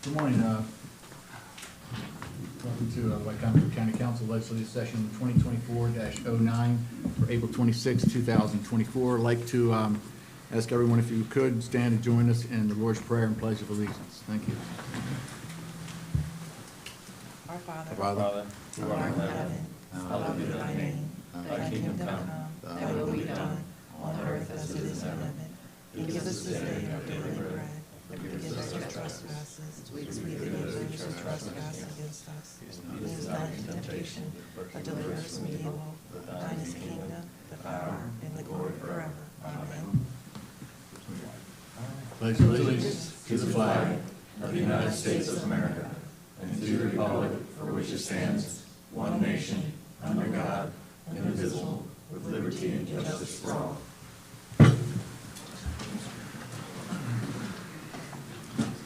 Good morning. Welcome to Wycomico County Council Legislative Session 2024-09 for April 26, 2024. I'd like to ask everyone if you could stand and join us in the Lord's Prayer and Pledge of Allegiance. Thank you. Our Father, Father, who art in heaven, hallowed be thy name. Thy kingdom come, thy will be done, on earth as it is in heaven. Give us this day our daily bread. Forgive us our trespasses, as we forgive those who trespass against us. Lead us not into temptation, but deliver us from evil. Thine is the kingdom, the power, and the glory forever. Amen. pledge allegiance to the flag of the United States of America and to the republic for which it stands, one nation, under God, indivisible, with liberty and justice for all.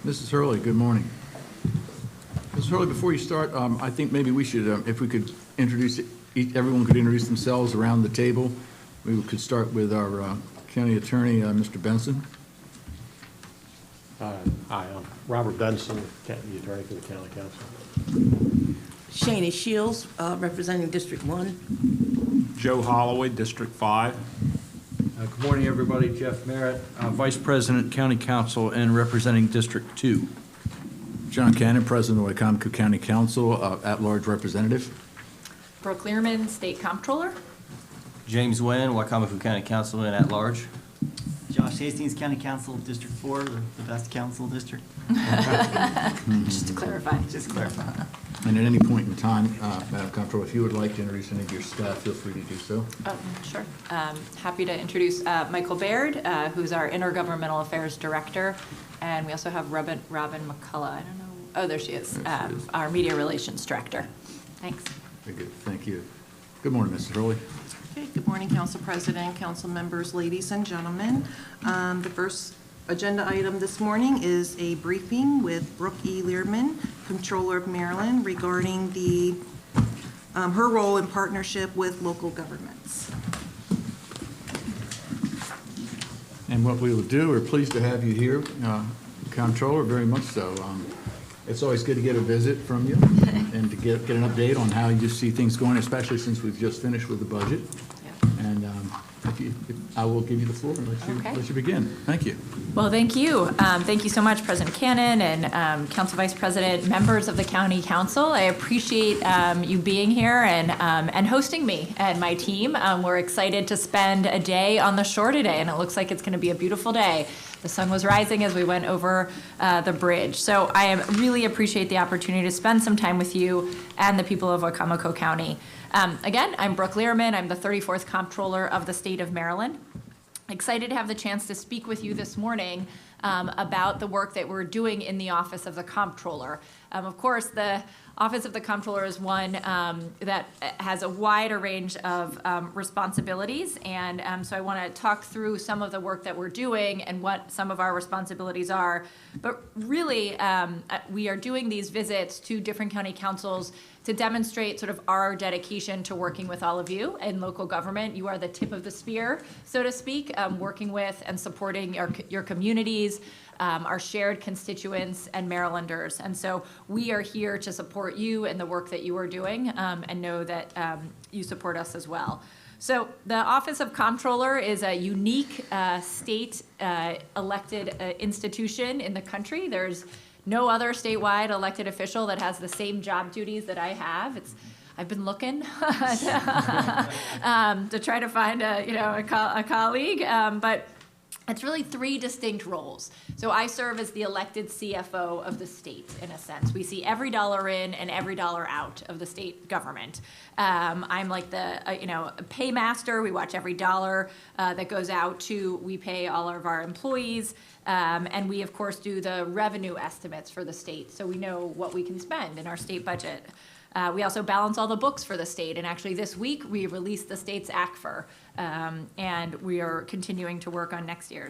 Mrs. Hurley, good morning. Mrs. Hurley, before you start, I think maybe we should, if we could introduce, everyone could introduce themselves around the table. We could start with our county attorney, Mr. Benson. Hi, I'm Robert Benson, the attorney for the county council. Shani Shields, representing District 1. Joe Holloway, District 5. Good morning, everybody. Jeff Merritt, Vice President, County Council, and representing District 2. John Cannon, President of Wycomico County Council, at-large representative. Brooke Learman, State Comptroller. James Nguyen, Wycomico County Council and at large. Josh Hastings, County Council, District 4, the best council district. Just to clarify. Just clarify. And at any point in time, Madam Comptroller, if you would like to introduce any of your staff, feel free to do so. Oh, sure. Happy to introduce Michael Baird, who's our Intergovernmental Affairs Director. And we also have Robin McCullough. I don't know. Oh, there she is. Our Media Relations Director. Thanks. Very good. Thank you. Good morning, Mrs. Hurley. Okay, good morning, Council President, council members, ladies and gentlemen. The first agenda item this morning is a briefing with Brooke E. Learman, Comptroller of Maryland, regarding her role in partnership with local governments. And what we will do, we're pleased to have you here, Comptroller, very much so. It's always good to get a visit from you and to get an update on how you see things going, especially since we've just finished with the budget. Yeah. And I will give you the floor and let you begin. Thank you. Well, thank you. Thank you so much, President Cannon and Council Vice President, members of the County Council. I appreciate you being here and hosting me and my team. We're excited to spend a day on the shore today, and it looks like it's going to be a beautiful day. The sun was rising as we went over the bridge. So I really appreciate the opportunity to spend some time with you and the people of Wycomico County. Again, I'm Brooke Learman. I'm the 34th Comptroller of the state of Maryland. Excited to have the chance to speak with you this morning about the work that we're doing in the Office of the Comptroller. Of course, the Office of the Comptroller is one that has a wider range of responsibilities, and so I want to talk through some of the work that we're doing and what some of our responsibilities are. But really, we are doing these visits to different county councils to demonstrate sort of our dedication to working with all of you in local government. You are the tip of the spear, so to speak, working with and supporting your communities, our shared constituents and Marylanders. And so we are here to support you in the work that you are doing and know that you support us as well. So the Office of Comptroller is a unique state elected institution in the country. There's no other statewide elected official that has the same job duties that I have. I've been looking to try to find a colleague, but it's really three distinct roles. So I serve as the elected CFO of the state, in a sense. We see every dollar in and every dollar out of the state government. I'm like the paymaster. We watch every dollar that goes out to. We pay all of our employees, and we of course do the revenue estimates for the state, so we know what we can spend in our state budget. We also balance all the books for the state, and actually this week we released the state's ACFR, and we are continuing to work on next year,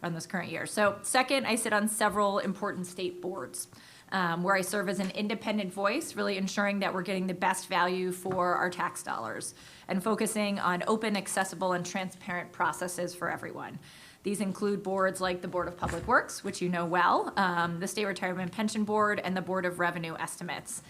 on this current year. So second, I sit on several important state boards. where I serve as an independent voice, really ensuring that we're getting the best value for our tax dollars and focusing on open, accessible, and transparent processes for everyone. These include boards like the Board of Public Works, which you know well, the State Retirement Pension Board, and the Board of Revenue Estimates.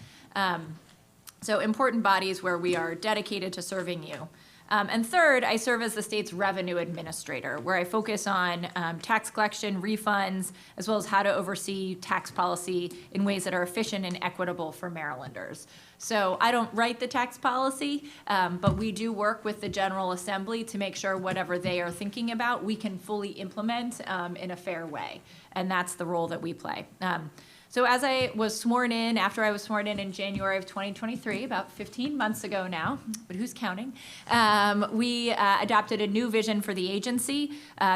So important bodies where we are dedicated to serving you. And third, I serve as the state's revenue administrator, where I focus on tax collection, refunds, as well as how to oversee tax policy in ways that are efficient and equitable for Marylanders. So I don't write the tax policy, but we do work with the General Assembly to make sure whatever they are thinking about, we can fully implement in a fair way. And that's the role that we play. So as I was sworn in, after I was sworn in January of 2023, about 15 months ago now, but who's counting, we adopted a new vision for the agency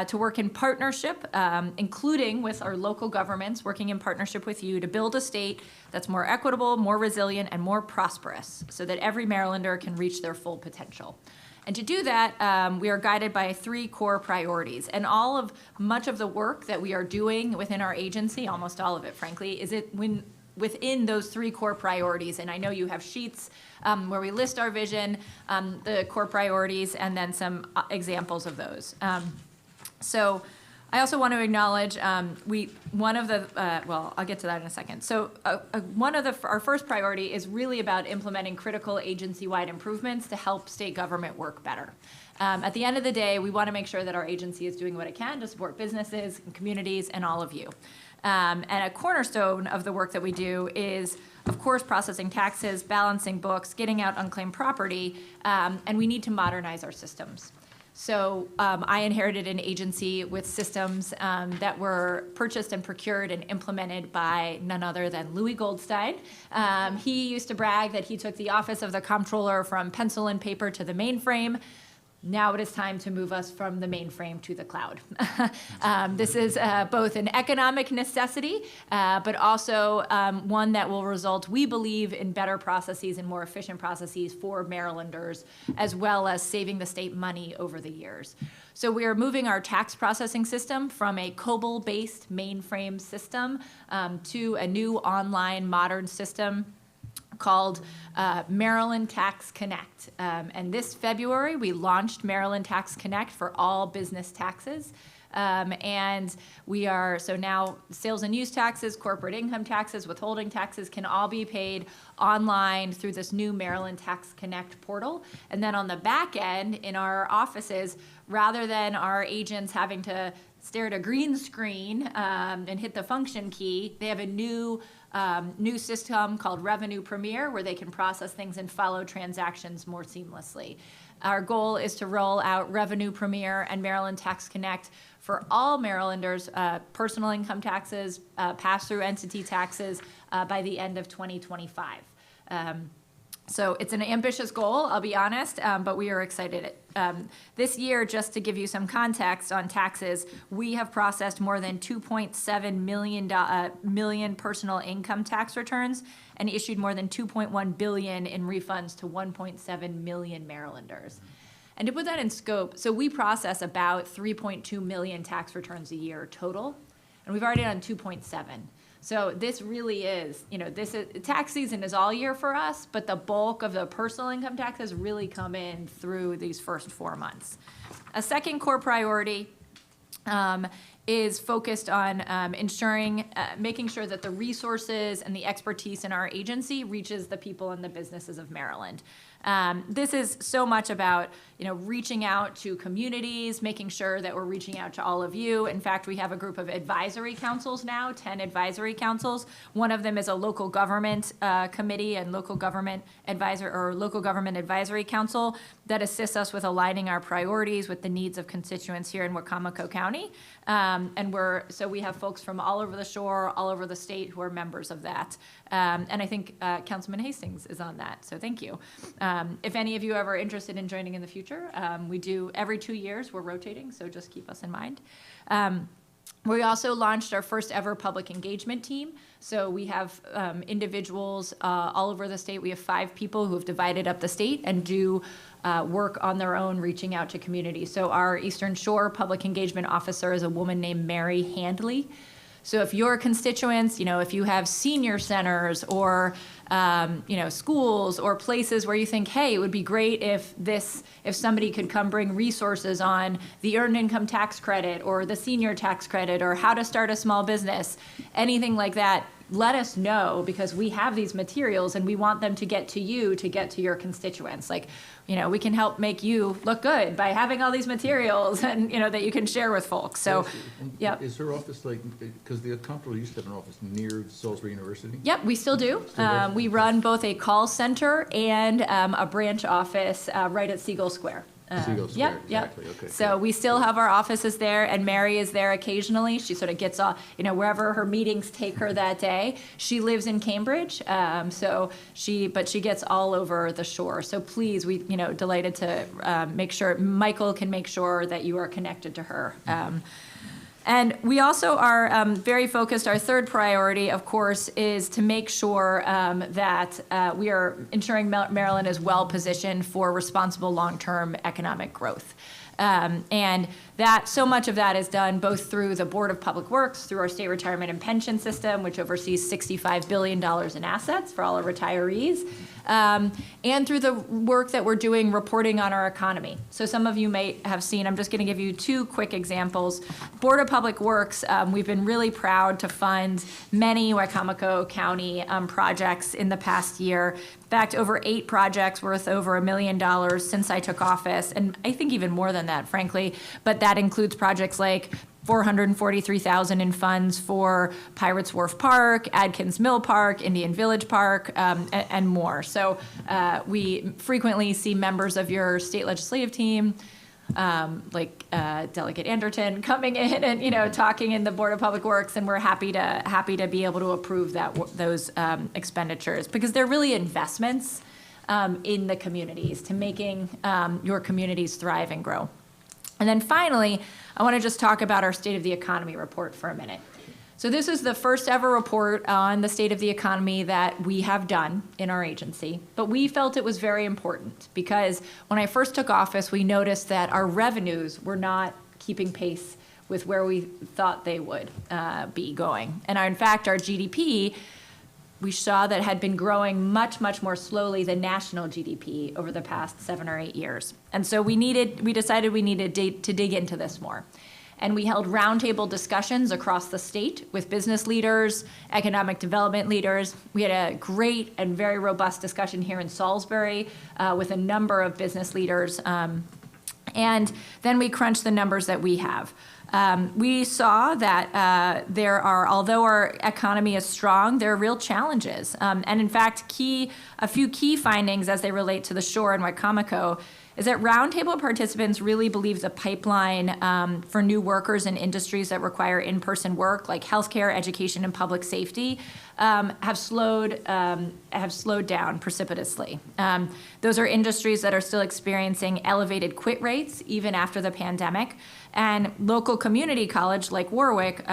to work in partnership, including with our local governments, working in partnership with you to build a state that's more equitable, more resilient, and more prosperous so that every Marylander can reach their full potential. And to do that, we are guided by 3 core priorities. And much of the work that we are doing within our agency, almost all of it, frankly, is within those 3 core priorities. And I know you have sheets where we list our vision, the core priorities, and then some examples of those. So I also want to acknowledge I'll get to that in a second. So our first priority is really about implementing critical agency-wide improvements to help state government work better. At the end of the day, we want to make sure that our agency is doing what it can to support businesses and communities and all of you. And a cornerstone of the work that we do is, of course, processing taxes, balancing books, getting out unclaimed property, and we need to modernize our systems. So I inherited an agency with systems that were purchased and procured and implemented by none other than Louis Goldstein. He used to brag that he took the office of the comptroller from pencil and paper to the mainframe. Now it is time to move us from the mainframe to the cloud. This is both an economic necessity, but also one that will result, we believe, in better processes and more efficient processes for Marylanders, as well as saving the state money over the years. So we are moving our tax processing system from a COBOL-based mainframe system to a new online modern system called Maryland Tax Connect. And this February, we launched Maryland Tax Connect for all business taxes. And we are, so now sales and use taxes, corporate income taxes, withholding taxes can all be paid online through this new Maryland Tax Connect portal. And then on the back end in our offices, rather than our agents having to stare at a green screen and hit the function key, they have a new system called Revenue Premier where they can process things and follow transactions more seamlessly. Our goal is to roll out Revenue Premier and Maryland Tax Connect for all Marylanders, personal income taxes, pass-through entity taxes by the end of 2025. So it's an ambitious goal, I'll be honest, but we are excited. This year, just to give you some context on taxes, we have processed more than 2.7 million personal income tax returns and issued more than 2.1 billion in refunds to 1.7 million Marylanders. And to put that in scope, so we process about 3.2 million tax returns a year total, and we've already done 2.7. So this really is, tax season is all year for us, but the bulk of the personal income taxes really come in through these first 4 months. A second core priority is focused on making sure that the resources and the expertise in our agency reaches the people and the businesses of Maryland. This is so much about, reaching out to communities, making sure that we're reaching out to all of you. In fact, we have a group of advisory councils now, 10 advisory councils. One of them is a local government committee and local government advisory council that assists us with aligning our priorities with the needs of constituents here in Wacomico County. So we have folks from all over the shore, all over the state who are members of that. And I think Councilman Hastings is on that, so thank you. If any of you are ever interested in joining in the future, we do every 2 years, we're rotating, so just keep us in mind. We also launched our first ever public engagement team. So we have individuals all over the state. We have 5 people who have divided up the state and do work on their own, reaching out to communities. So our Eastern Shore Public Engagement Officer is a woman named Mary Handley. So if your constituents, if you have senior centers or, schools or places where you think, hey, it would be great if somebody could come bring resources on the earned income tax credit or the senior tax credit or how to start a small business, anything like that, let us know, because we have these materials and we want them to get to you, to get to your constituents. Like, we can help make you look good by having all these materials and, that you can share with folks. So, yep. Is her office because the comptroller used to have an office near Salisbury University? Yep, we still do. We run both a call center and a branch office right at Siegel Square. Siegel Square, exactly, okay. So we still have our offices there, and Mary is there occasionally. She sort of gets off, wherever her meetings take her that day. She lives in Cambridge, but she gets all over the shore. So please, we, delighted to make sure, Michael can make sure that you are connected to her. And we also are very focused. Our third priority, of course, is to make sure that we are ensuring Maryland is well positioned for responsible long-term economic growth. And that so much of that is done both through the Board of Public Works, through our state retirement and pension system, which oversees $65 billion in assets for all our retirees, and through the work that we're doing reporting on our economy. So some of you may have seen, I'm just going to give you two quick examples. Board of Public Works, we've been really proud to fund many Wicomico County projects in the past year. In fact, over 8 projects worth over $1 million since I took office, and I think even more than that, frankly. But that includes projects like $443,000 in funds for Pirates Wharf Park, Adkins Mill Park, Indian Village Park, and more. So we frequently see members of your state legislative team, like Delegate Anderton, coming in and talking in the Board of Public Works, and we're happy to be able to approve those expenditures, because they're really investments in the communities to making your communities thrive and grow. And then finally, I want to just talk about our State of the Economy report for a minute. So this is the first ever report on the state of the economy that we have done in our agency, but we felt it was very important because when I first took office, we noticed that our revenues were not keeping pace with where we thought they would be going. And in fact, our GDP, we saw that had been growing much, much more slowly than national GDP over the past 7 or 8 years. And so we decided we needed to dig into this more. And we held roundtable discussions across the state with business leaders, economic development leaders. We had a great and very robust discussion here in Salisbury with a number of business leaders. And then we crunched the numbers that we have. We saw that although our economy is strong, there are real challenges. And in fact, a few key findings as they relate to the shore and Wicomico is that roundtable participants really believe the pipeline for new workers in industries that require in-person work, like healthcare, education, and public safety, have slowed down precipitously. Those are industries that are still experiencing elevated quit rates even after the pandemic. And local community colleges like Warwick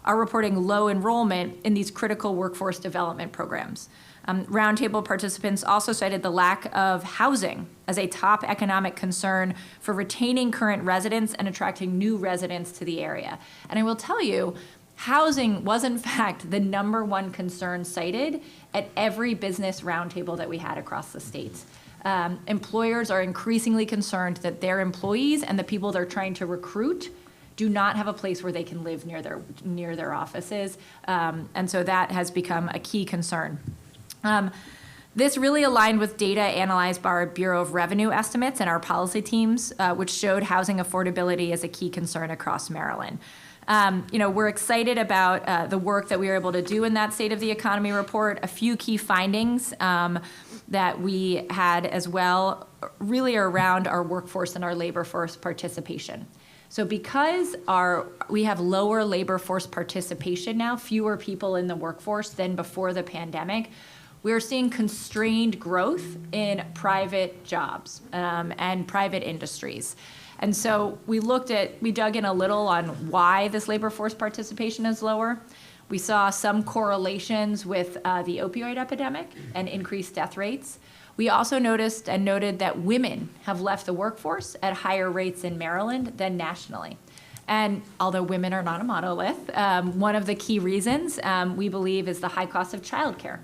are reporting low enrollment in these critical workforce development programs. Roundtable participants also cited the lack of housing as a top economic concern for retaining current residents and attracting new residents to the area. And I will tell you, housing was in fact the #1 concern cited at every business roundtable that we had across the state. Employers are increasingly concerned that their employees and the people they're trying to recruit do not have a place where they can live near their offices. And so that has become a key concern. This really aligned with data analyzed by our Bureau of Revenue estimates and our policy teams, which showed housing affordability as a key concern across Maryland. We're excited about the work that we were able to do in that State of the Economy report. A few key findings that we had as well really are around our workforce and our labor force participation. So because we have lower labor force participation now, fewer people in the workforce than before the pandemic, we're seeing constrained growth in private jobs and private industries. And so we dug in a little on why this labor force participation is lower. We saw some correlations with the opioid epidemic and increased death rates. We also noticed and noted that women have left the workforce at higher rates in Maryland than nationally. And although women are not a monolith, one of the key reasons we believe is the high cost of childcare.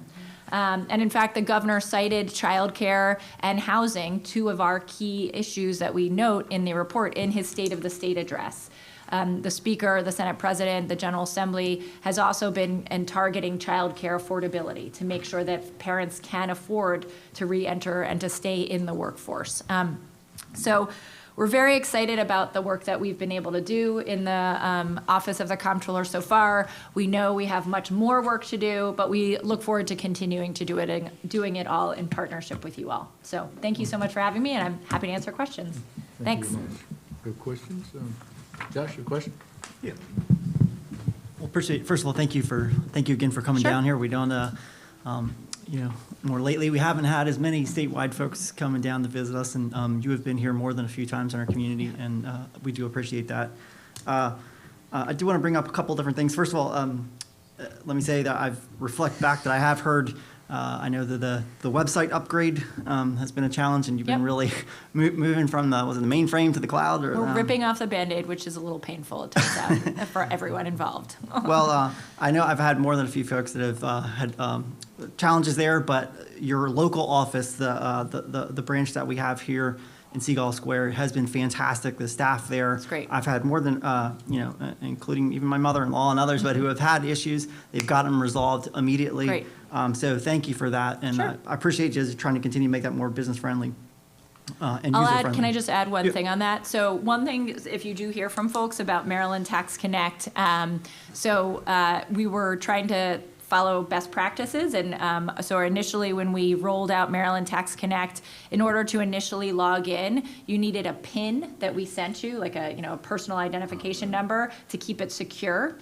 And in fact, the governor cited childcare and housing, two of our key issues that we note in the report in his State of the State address. The Speaker, the Senate President, the General Assembly has also been targeting childcare affordability to make sure that parents can afford to re-enter and to stay in the workforce. So we're very excited about the work that we've been able to do in the Office of the Comptroller so far. We know we have much more work to do, but we look forward to continuing to doing it all in partnership with you all. So thank you so much for having me, and I'm happy to answer questions. Thank you Thanks. very much. Good questions? Josh, your question? Yeah. Well, appreciate, first of all, thank you again for coming Sure. down here. We don't, more lately, we haven't had as many statewide folks coming down to visit us, and you have been here more than a few times in our community, and we do appreciate that. I do want to bring up a couple different things. First of all, let me say that I've reflect back that I have heard, I know that the website upgrade has been a challenge, and you've been Yep. really moving from the mainframe to the cloud? Or, We're ripping off the Band-Aid, which is a little painful, it turns out, for everyone involved. Well, I know I've had more than a few folks that have had challenges there, but your local office, the branch that we have here in Seagull Square, has been fantastic. The staff there. It's great. I've had more than, including even my mother-in-law and others, but who have had issues. They've got them resolved immediately. Great. So thank you for that. And Sure. I appreciate you trying to continue to make that more business-friendly and I'll user-friendly. add, can I just add one Yeah. thing on that? So one thing, is if you do hear from folks about Maryland Tax Connect, we were trying to follow best practices. And so initially, when we rolled out Maryland Tax Connect, in order to initially log in, you needed a PIN that we sent you, like a personal identification number, to keep it secure.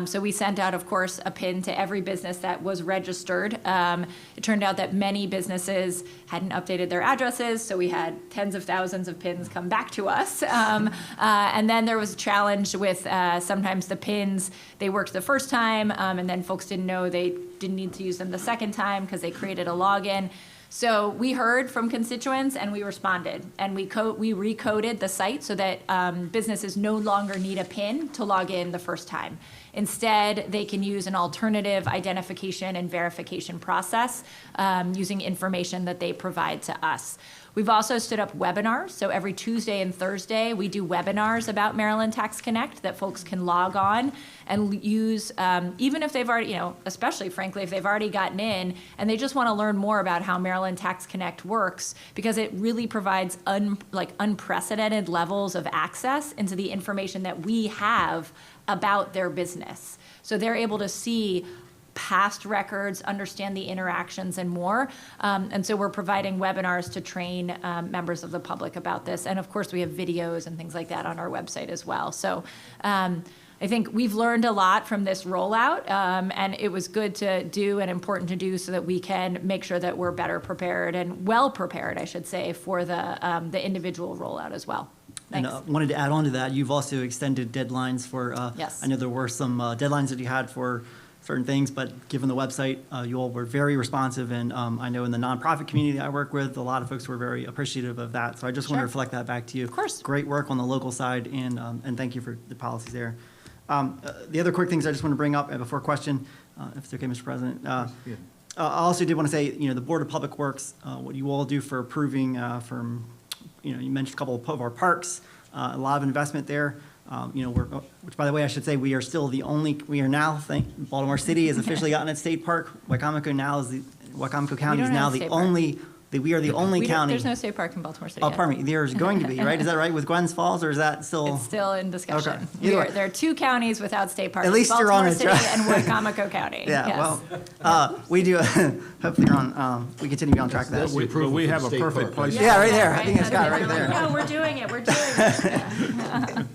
So we sent out, of course, a PIN to every business that was registered. It turned out that many businesses hadn't updated their addresses, so we had tens of thousands of PINs come back to us. And then there was a challenge with sometimes the PINs, they worked the first time, and then folks didn't know they didn't need to use them the second time because they created a login. So we heard from constituents and we responded, and we recoded the site so that businesses no longer need a PIN to log in the first time. Instead, they can use an alternative identification and verification process using information that they provide to us. We've also stood up webinars. So every Tuesday and Thursday, we do webinars about Maryland Tax Connect that folks can log on and use, even if they've already, especially frankly, if they've already gotten in and they just want to learn more about how Maryland Tax Connect works, because it really provides unprecedented levels of access into the information that we have about their business. So they're able to see past records, understand the interactions, and more. And so we're providing webinars to train members of the public about this. And of course, we have videos and things like that on our website as well. So I think we've learned a lot from this rollout, and it was good to do and important to do so that we can make sure that we're better prepared and well prepared, I should say, for the individual rollout as well. And Thanks. wanted to add on to that, you've also extended deadlines for, Yes. I know there were some deadlines that you had for certain things, but given the website, you all were very responsive, and I know in the nonprofit community I work with, a lot of folks were very appreciative of that, so I just want to Sure. reflect that back to you. Of course. Great work on the local side, and thank you for the policies there. The other quick things I just want to bring up before question, if it's okay, Mr. President. Yeah. I also did want to say, the Board of Public Works, what you all do for approving from, you mentioned a couple of our parks, a lot of investment there. Which, by the way, I should say, we are still Baltimore City has officially gotten its state park. Wycomico County is don't now have a the state park. only, we are the only county. There's no state park in Baltimore City Oh, yet. pardon me, there's going to be, right? Is that right, with Glens Falls, or is that still? It's still in discussion. Okay. Either way. There are two counties without state parks. At least you're on Baltimore it, City right? and Wycomico County. Yeah, Yes. well, we do, hopefully you're on, we continue to be on track with That's that. the approval But we for have the a state perfect park, place. Yeah, right there. I think it's got it right there. No, we're doing it. We're doing it.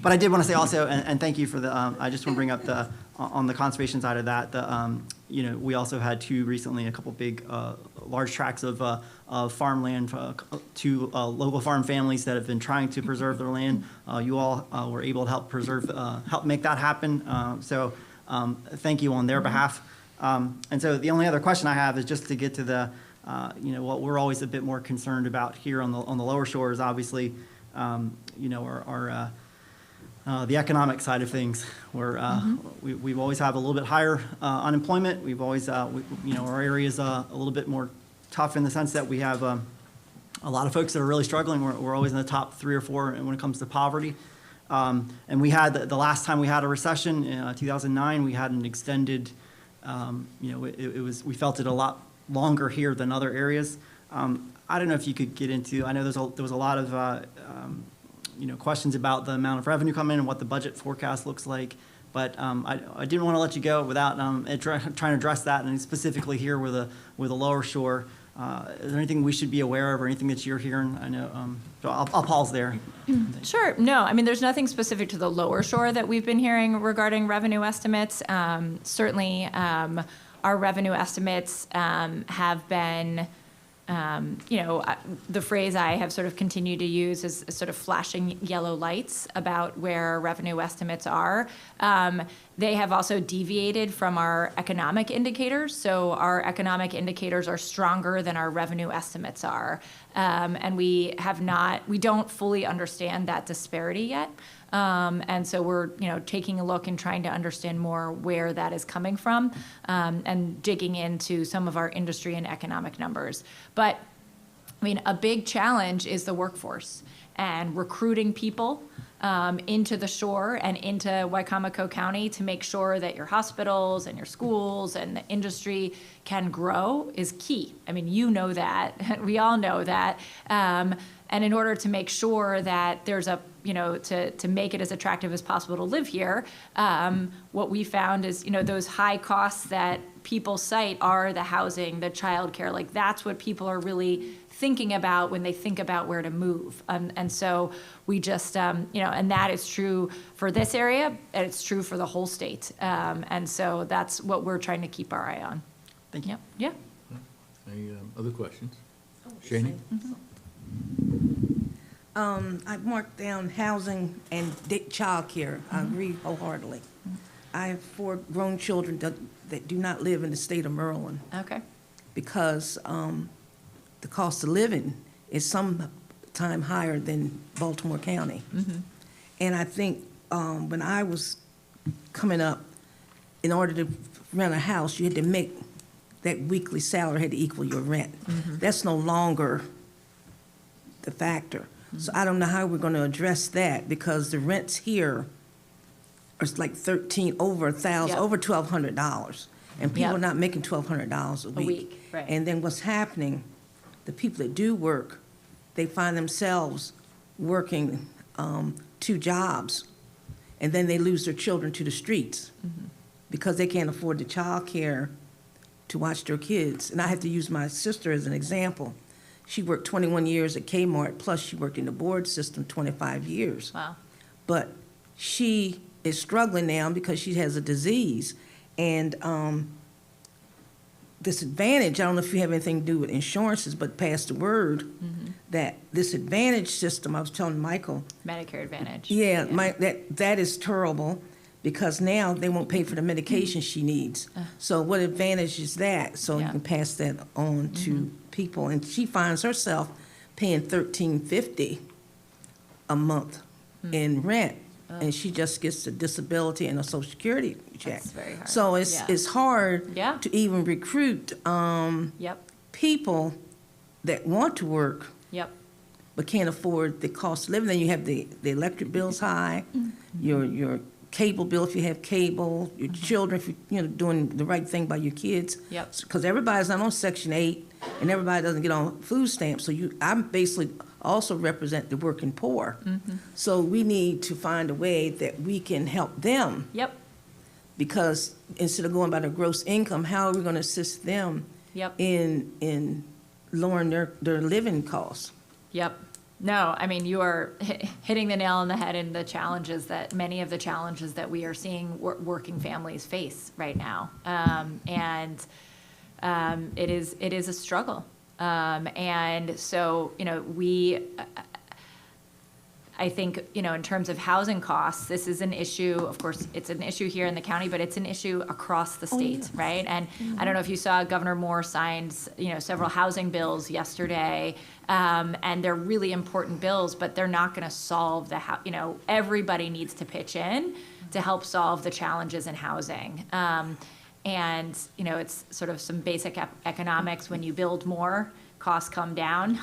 But I did want to say also, and thank you for the, I just want to bring up on the conservation side of that, we also had a couple big, large tracts of farmland to local farm families that have been trying to preserve their land. You all were able to help make that happen. So thank you on their behalf. And so the only other question I have is just to get to what we're always a bit more concerned about here on the lower shores, obviously, the economic side of things, where we've always have a little bit higher unemployment. We've always, our area is a little bit more tough in the sense that we have a lot of folks that are really struggling. We're always in the top 3 or 4 when it comes to poverty. And we had, the last time we had a recession, in 2009, we had an extended, we felt it a lot longer here than other areas. I don't know if you could get into, I know there was a lot of, questions about the amount of revenue coming in and what the budget forecast looks like. But I didn't want to let you go without trying to address that, and specifically here with a lower shore. Is there anything we should be aware of or anything that you're hearing? I know, so I'll pause there. Sure. No, I mean, there's nothing specific to the lower shore that we've been hearing regarding revenue estimates. Certainly, our revenue estimates have been, the phrase I have sort of continued to use is sort of flashing yellow lights about where our revenue estimates are. They have also deviated from our economic indicators, so our economic indicators are stronger than our revenue estimates are. And we don't fully understand that disparity yet. And so we're, taking a look and trying to understand more where that is coming from, and digging into some of our industry and economic numbers. But, I mean, a big challenge is the workforce and recruiting people into the shore and into Wicomico County to make sure that your hospitals and your schools and the industry can grow is key. I mean, you know that. We all know that. And in order to make sure that there's to make it as attractive as possible to live here, what we found is, those high costs that people cite are the housing, the childcare. Like, that's what people are really thinking about when they think about where to move. And so we just, and that is true for this area, and it's true for the whole state. And so that's what we're trying to keep our eye on. Thank you. Yeah. Any other questions? Shani? I marked down housing and childcare. I agree wholeheartedly. I have 4 grown children that do not live in the state of Maryland Okay. because the cost of living is sometime higher than Baltimore County. And I think when I was coming up, in order to rent a house, you had to make that weekly salary had to equal your rent. That's no longer the factor. So I don't know how we're going to address that, because the rents here are like over $1,000, Yep. over $1,200, and people Yep. are not making $1,200 a week. Right. And then what's happening? The people that do work, they find themselves working 2 jobs, and then they lose their children to the streets because they can't afford the child care to watch their kids. And I have to use my sister as an example. She worked 21 years at Kmart, plus she worked in the board system 25 years. Wow. But she is struggling now because she has a disease. And this advantage, I don't know if you have anything to do with insurances, but pass the word that this advantage system, I was telling Michael, Medicare Advantage. yeah, that is terrible, because now they won't pay for the medication she needs. So what advantage is that? So you Yeah. can pass that on to people. And she finds herself paying $13.50 a month in rent. And she just gets a disability and a Social Security check. That's very hard. So Yeah. it's hard Yeah. to even recruit Yep. people that want to work Yep. but can't afford the cost of living. Then you have the electric bills high, your cable bill if you have cable, your children if you're doing the right thing by your kids. Yep. Because everybody's not on Section 8 and everybody doesn't get on food stamps. So I basically also represent the working poor. So we need to find a way that we can help them, Yep. because instead of going by their gross income, how are we going to assist them Yep. in lowering their living costs? Yep. No, I mean, you are hitting the nail on the head in many of the challenges that we are seeing working families face right now. And it is a struggle. And so, I think, you know, in terms of housing costs, this is an issue, of course, it's an issue here in the county, but it's an issue across the state, right? And I don't know if you saw Governor Moore signed, you know, several housing bills yesterday, and they're really important bills, but they're not going to solve you know, everybody needs to pitch in to help solve the challenges in housing. And, you know, it's sort of some basic economics. When you build more, costs come down.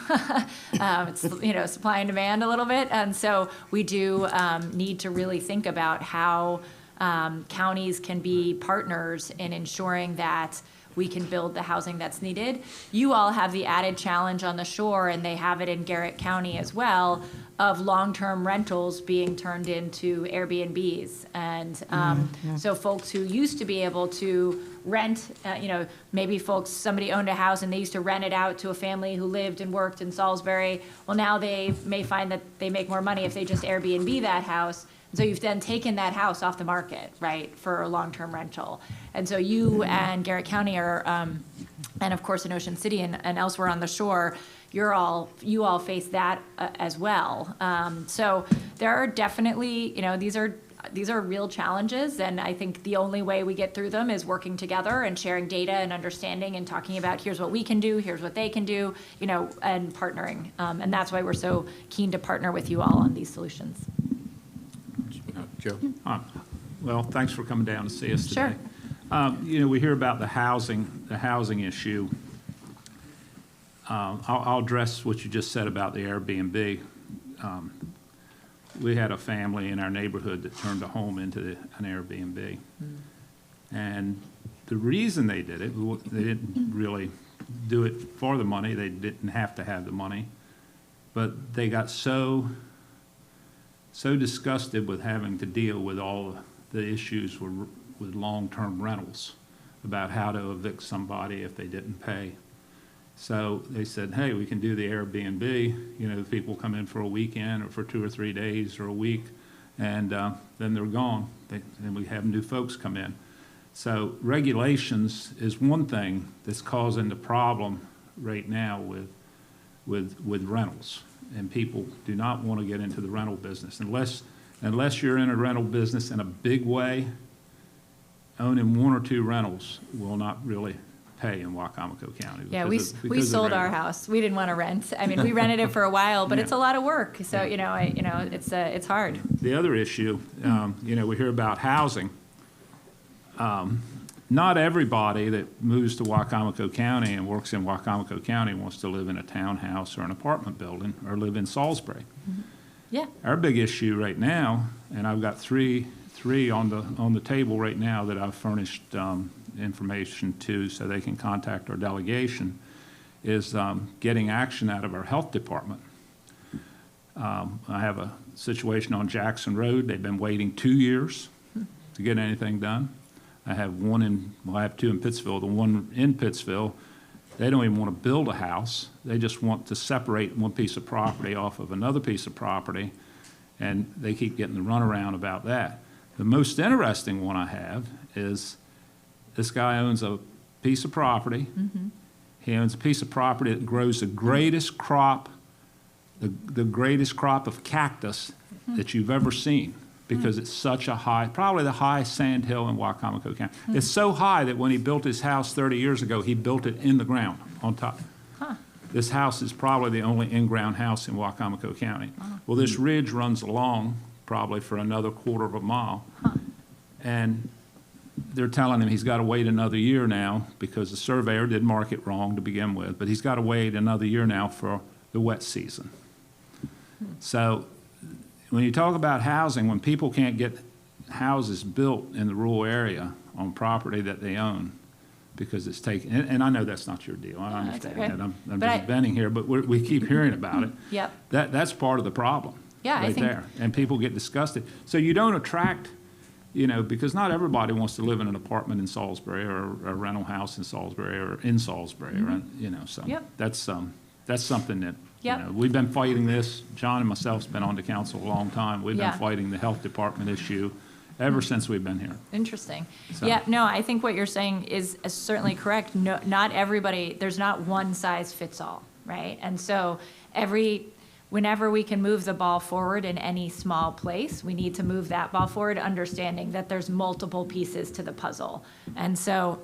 It's, you know, supply and demand a little bit. And so we do need to really think about how counties can be partners in ensuring that we can build the housing that's needed. You all have the added challenge on the shore, and they have it in Garrett County as well, of long-term rentals being turned into Airbnbs. And so folks who used to be able to rent, you know, maybe somebody owned a house and they used to rent it out to a family who lived and worked in Salisbury. Well, now they may find that they make more money if they just Airbnb that house. So you've then taken that house off the market, right, for a long-term rental. And so you and Garrett County are, and of course in Ocean City and elsewhere on the shore, you all face that as well. So there are definitely, you know, these are real challenges, and I think the only way we get through them is working together and sharing data and understanding and talking about here's what we can do, here's what they can do, you know, and partnering. And that's why we're so keen to partner with you all on these solutions. Joe? Well, thanks for coming down to see us Sure. today. You know, we hear about the housing issue. I'll address what you just said about the Airbnb. We had a family in our neighborhood that turned a home into an Airbnb. And the reason they did it, they didn't really do it for the money. They didn't have to have the money. But they got so disgusted with having to deal with all the issues with long-term rentals, about how to evict somebody if they didn't pay. So they said, hey, we can do the Airbnb. You know, people come in for a weekend or for 2 or 3 days or a week, and then they're gone. Then we have new folks come in. So regulations is one thing that's causing the problem right now with rentals. And people do not want to get into the rental business. Unless you're in a rental business in a big way, owning 1 or 2 rentals will not really pay in Wicomico County. Yeah, we sold our house. We didn't want to rent. I mean, we rented it for a while, but it's a lot of work. So, you know, it's hard. The other issue, you know, we hear about housing. Not everybody that moves to Wicomico County and works in Wicomico County wants to live in a townhouse or an apartment building or live in Salisbury. Yeah. Our big issue right now, and I've got three on the table right now that I've furnished information to so they can contact our delegation, is getting action out of our health department. I have a situation on Jackson Road. They've been waiting 2 years to get anything done. I have I have 2 in Pittsville. The one in Pittsville, they don't even want to build a house. They just want to separate one piece of property off of another piece of property, and they keep getting the runaround about that. The most interesting one I have is this guy owns a piece of property. He owns a piece of property that grows the greatest crop, the greatest crop of cactus that you've ever seen, because it's such a high, probably the highest sand hill in Wicomico County. It's so high that when he built his house 30 years ago, he built it in the ground on top. This house is probably the only in-ground house in Wicomico County. Well, this ridge runs along probably for another 1/4 mile. And they're telling him he's got to wait another year now because the surveyor did mark it wrong to begin with, but he's got to wait another year now for the wet season. So when you talk about housing, when people can't get houses built in the rural area on property that they own because it's taken, and I know that's not your deal. I understand that. I'm just venting here, but we keep hearing about it. Yep. That's part of the problem. Yeah, right there. And people get disgusted. So you don't attract, you know, because not everybody wants to live in an apartment in Salisbury or a rental house in Salisbury or in Salisbury, or, you know, so that's something that, you know, we've been fighting this. John and myself's been on the council a long time. We've been fighting the health department issue ever since we've been here. Interesting. So. Yeah, no, I think what you're saying is certainly correct. No, not everybody, there's not one size fits all, right? And so whenever we can move the ball forward in any small place, we need to move that ball forward, understanding that there's multiple pieces to the puzzle. And so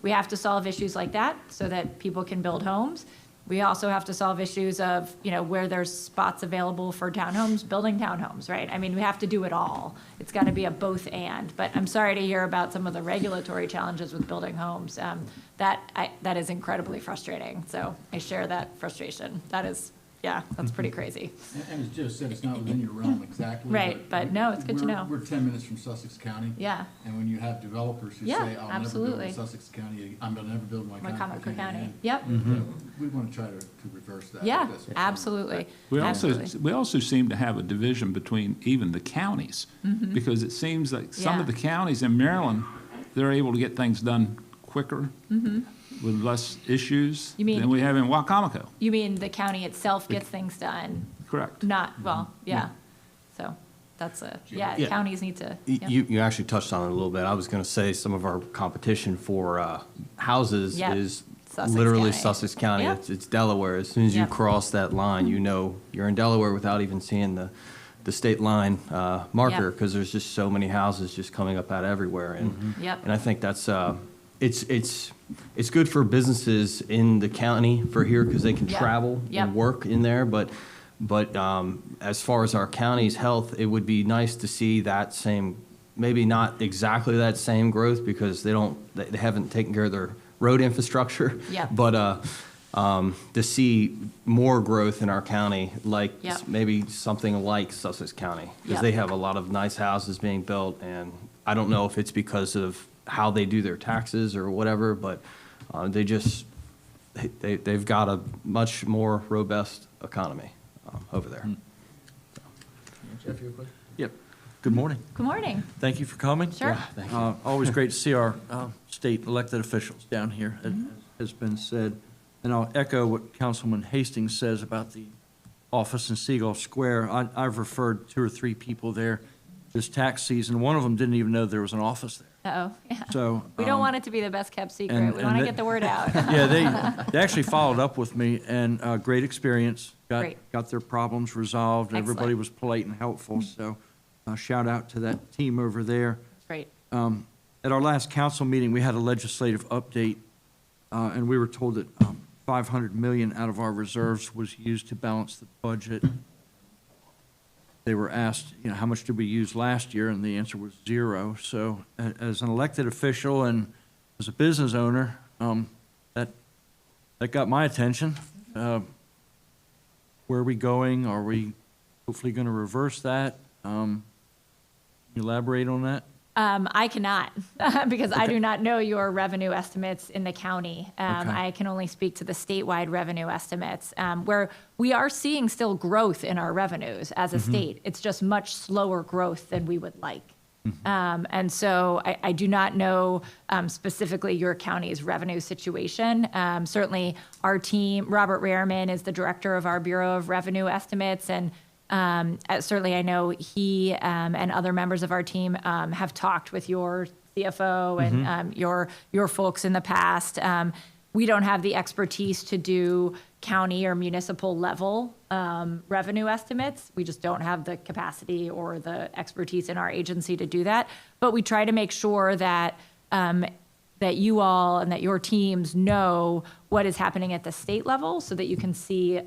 we have to solve issues like that so that people can build homes. We also have to solve issues of, where there's spots available for townhomes, building townhomes, right? I mean, we have to do it all. It's got to be a both and. But I'm sorry to hear about some of the regulatory challenges with building homes. That is incredibly frustrating. So I share that frustration. That's pretty crazy. And as Joe said, it's not within your realm exactly. Right, but no, it's good to know. We're 10 minutes from Sussex County. Yeah. And when you have developers who Yeah, say, I'll never build absolutely. in Sussex County, I'm going to never build in Wycomico County. again. Yep. We want to try to reverse that. Yeah, That's what absolutely. We Absolutely. also seem to have a division between even the counties, because it seems like some of Yeah. the counties in Maryland, they're able to get things done quicker with less issues You mean- than we have in Wacomico. You mean the county itself gets things done, Correct. not, yeah. So that's Yeah. counties need to. yeah. You actually touched on it a little bit. I was going to say some of our competition for houses Yep. is Sussex literally County. Sussex County. Yep. It's Delaware. As soon as you Yep. cross that line, you're in Delaware without even seeing the state line marker, Yep. because there's just so many houses just coming up out everywhere. And Yep. and I think that's it's good for businesses in the county for here because they can Yep. travel Yep. and work in there. But as far as our county's health, it would be nice to see that same, maybe not exactly that same growth because they haven't taken care of their road infrastructure. Yep. But to see more growth in our county, like Yep. maybe something like Sussex County, because Yep. they have a lot of nice houses being built, and I don't know if it's because of how they do their taxes or whatever, but they've got a much more robust economy over there. Jeff, you have a question? Yep. Good morning. Good morning. Thank you for coming. Sure. Thank you. Always great to see our state elected officials down here, as has been said. And I'll echo what Councilman Hastings says about the office in Seagull Square. I've referred 2 or 3 people there this tax season. One of them didn't even know there was an office there. Uh-oh. Yeah. So We don't want it to be the best kept secret. and- We and want to that- get the word out. Yeah, they actually followed up with me, and great experience. Great. Got their problems resolved. Everybody Excellent. was polite and helpful, so shout out to that team over there. Great. At our last council meeting, we had a legislative update, and we were told that $500 million out of our reserves was used to balance the budget. They were asked, how much did we use last year, and the answer was 0. So as an elected official and as a business owner, that got my attention. Where are we going? Are we hopefully going to reverse that? Elaborate on that? I cannot, because I do not know your revenue estimates in the county. Okay. I can only speak to the statewide revenue estimates, where we are seeing still growth in our revenues as a state. It's just much slower growth than we would like. And so I do not know specifically your county's revenue situation. Certainly, our team, Robert Rehrman is the director of our Bureau of Revenue Estimates, and certainly I know he and other members of our team have talked with your CFO and your folks in the past. We don't have the expertise to do county or municipal level revenue estimates. We just don't have the capacity or the expertise in our agency to do that. But we try to make sure that that you all and that your teams know what is happening at the state level so that you can see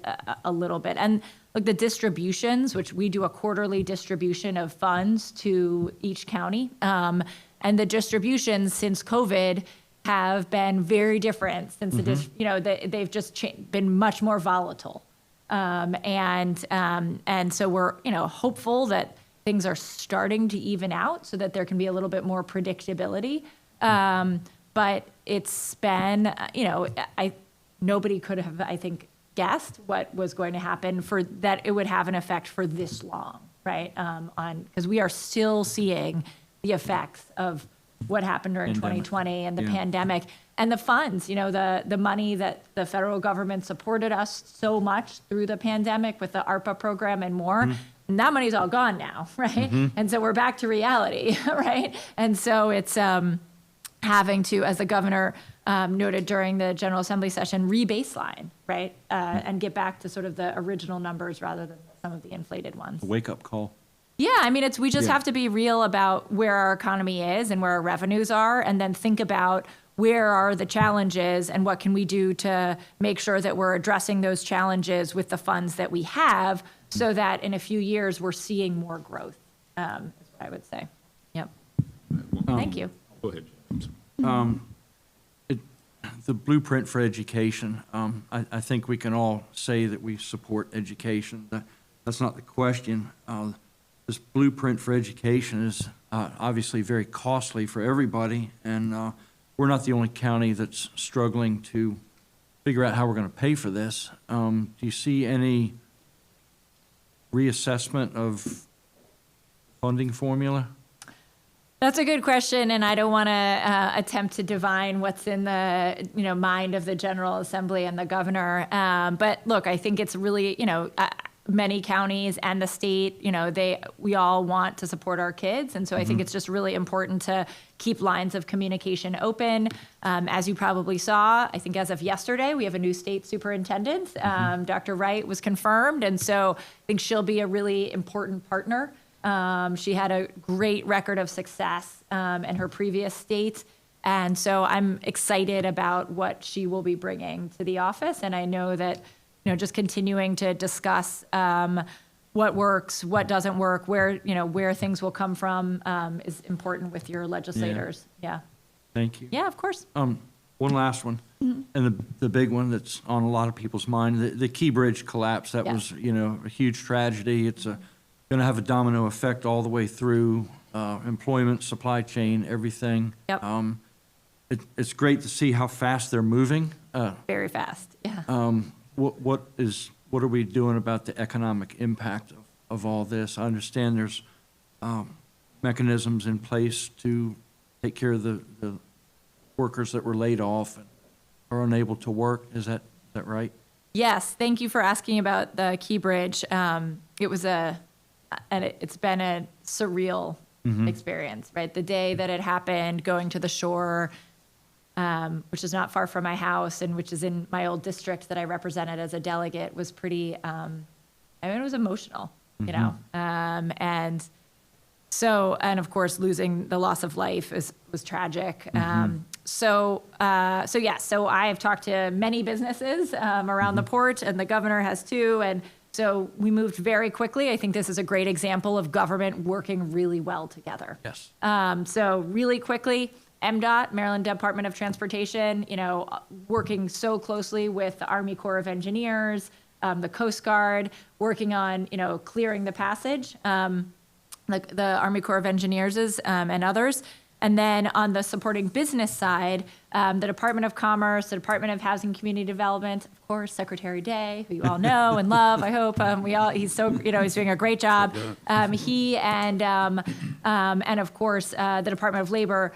a little bit. And like the distributions, which we do a quarterly distribution of funds to each county. And the distributions since COVID have been very different since they've just been much more volatile. And so we're, hopeful that things are starting to even out so that there can be a little bit more predictability. But it's been, nobody could have, I think, guessed what was going to happen for that it would have an effect for this long, right? Because we are still seeing the effects of what happened during Pandemic. 2020 and the Yeah. pandemic and the funds, the money that the federal government supported us so much through the pandemic with the ARPA program and more. And that money's all gone now, right? And so we're back to reality, right? And so it's having to, as the governor noted during the General Assembly session, re-baseline right? And get back to sort of the original numbers rather than some of the inflated ones. Wake-up call. Yeah, I mean, we just Yeah. have to be real about where our economy is and where our revenues are, and then think about where are the challenges and what can we do to make sure that we're addressing those challenges with the funds that we have, so that in a few years we're seeing more growth. Is what I would say. Yep. Thank you. Go ahead. I'm sorry. The blueprint for education, I think we can all say that we support education. That's not the question. This blueprint for education is obviously very costly for everybody, and we're not the only county that's struggling to figure out how we're going to pay for this. Do you see any reassessment of funding formula? That's a good question, and I don't want to attempt to divine what's in the mind of the General Assembly and the governor. But look, I think it's really many counties and the state, we all want to support our kids, and so I think it's just really important to keep lines of communication open. As you probably saw, I think as of yesterday, we have a new state superintendent. Dr. Wright was confirmed, and so I think she'll be a really important partner. She had a great record of success in her previous state. And so I'm excited about what she will be bringing to the office. And I know that, just continuing to discuss what works, what doesn't work, where things will come from is important with your legislators. Yeah. Thank you. Yeah, of course. One last one, and the big one that's on a lot of people's mind, the Key Bridge collapse. That Yeah. was, a huge tragedy. It's going to have a domino effect all the way through employment, supply chain, everything. Yep. It's great to see how fast they're moving. Very fast. Yeah. What are we doing about the economic impact of all this? I understand there's mechanisms in place to take care of the workers that were laid off and are unable to work. Is that right? Yes. Thank you for asking about the Key Bridge. It's been a surreal experience, right? The day that it happened, going to the shore, which is not far from my house and which is in my old district that I represented as a delegate, was pretty, it was emotional, and so, and of course, losing the loss of life was tragic. So I have talked to many businesses around the port, and the governor has too, and so we moved very quickly. I think this is a great example of government working really well together. Yes. So really quickly, MDOT, Maryland Department of Transportation, working so closely with the Army Corps of Engineers, the Coast Guard, working on, clearing the passage, the Army Corps of Engineers and others. And then on the supporting business side, the Department of Commerce, the Department of Housing and Community Development, of course, Secretary Day, who you all know and love, I hope. He's so, he's doing a great job. He and of course, the Department of Labor,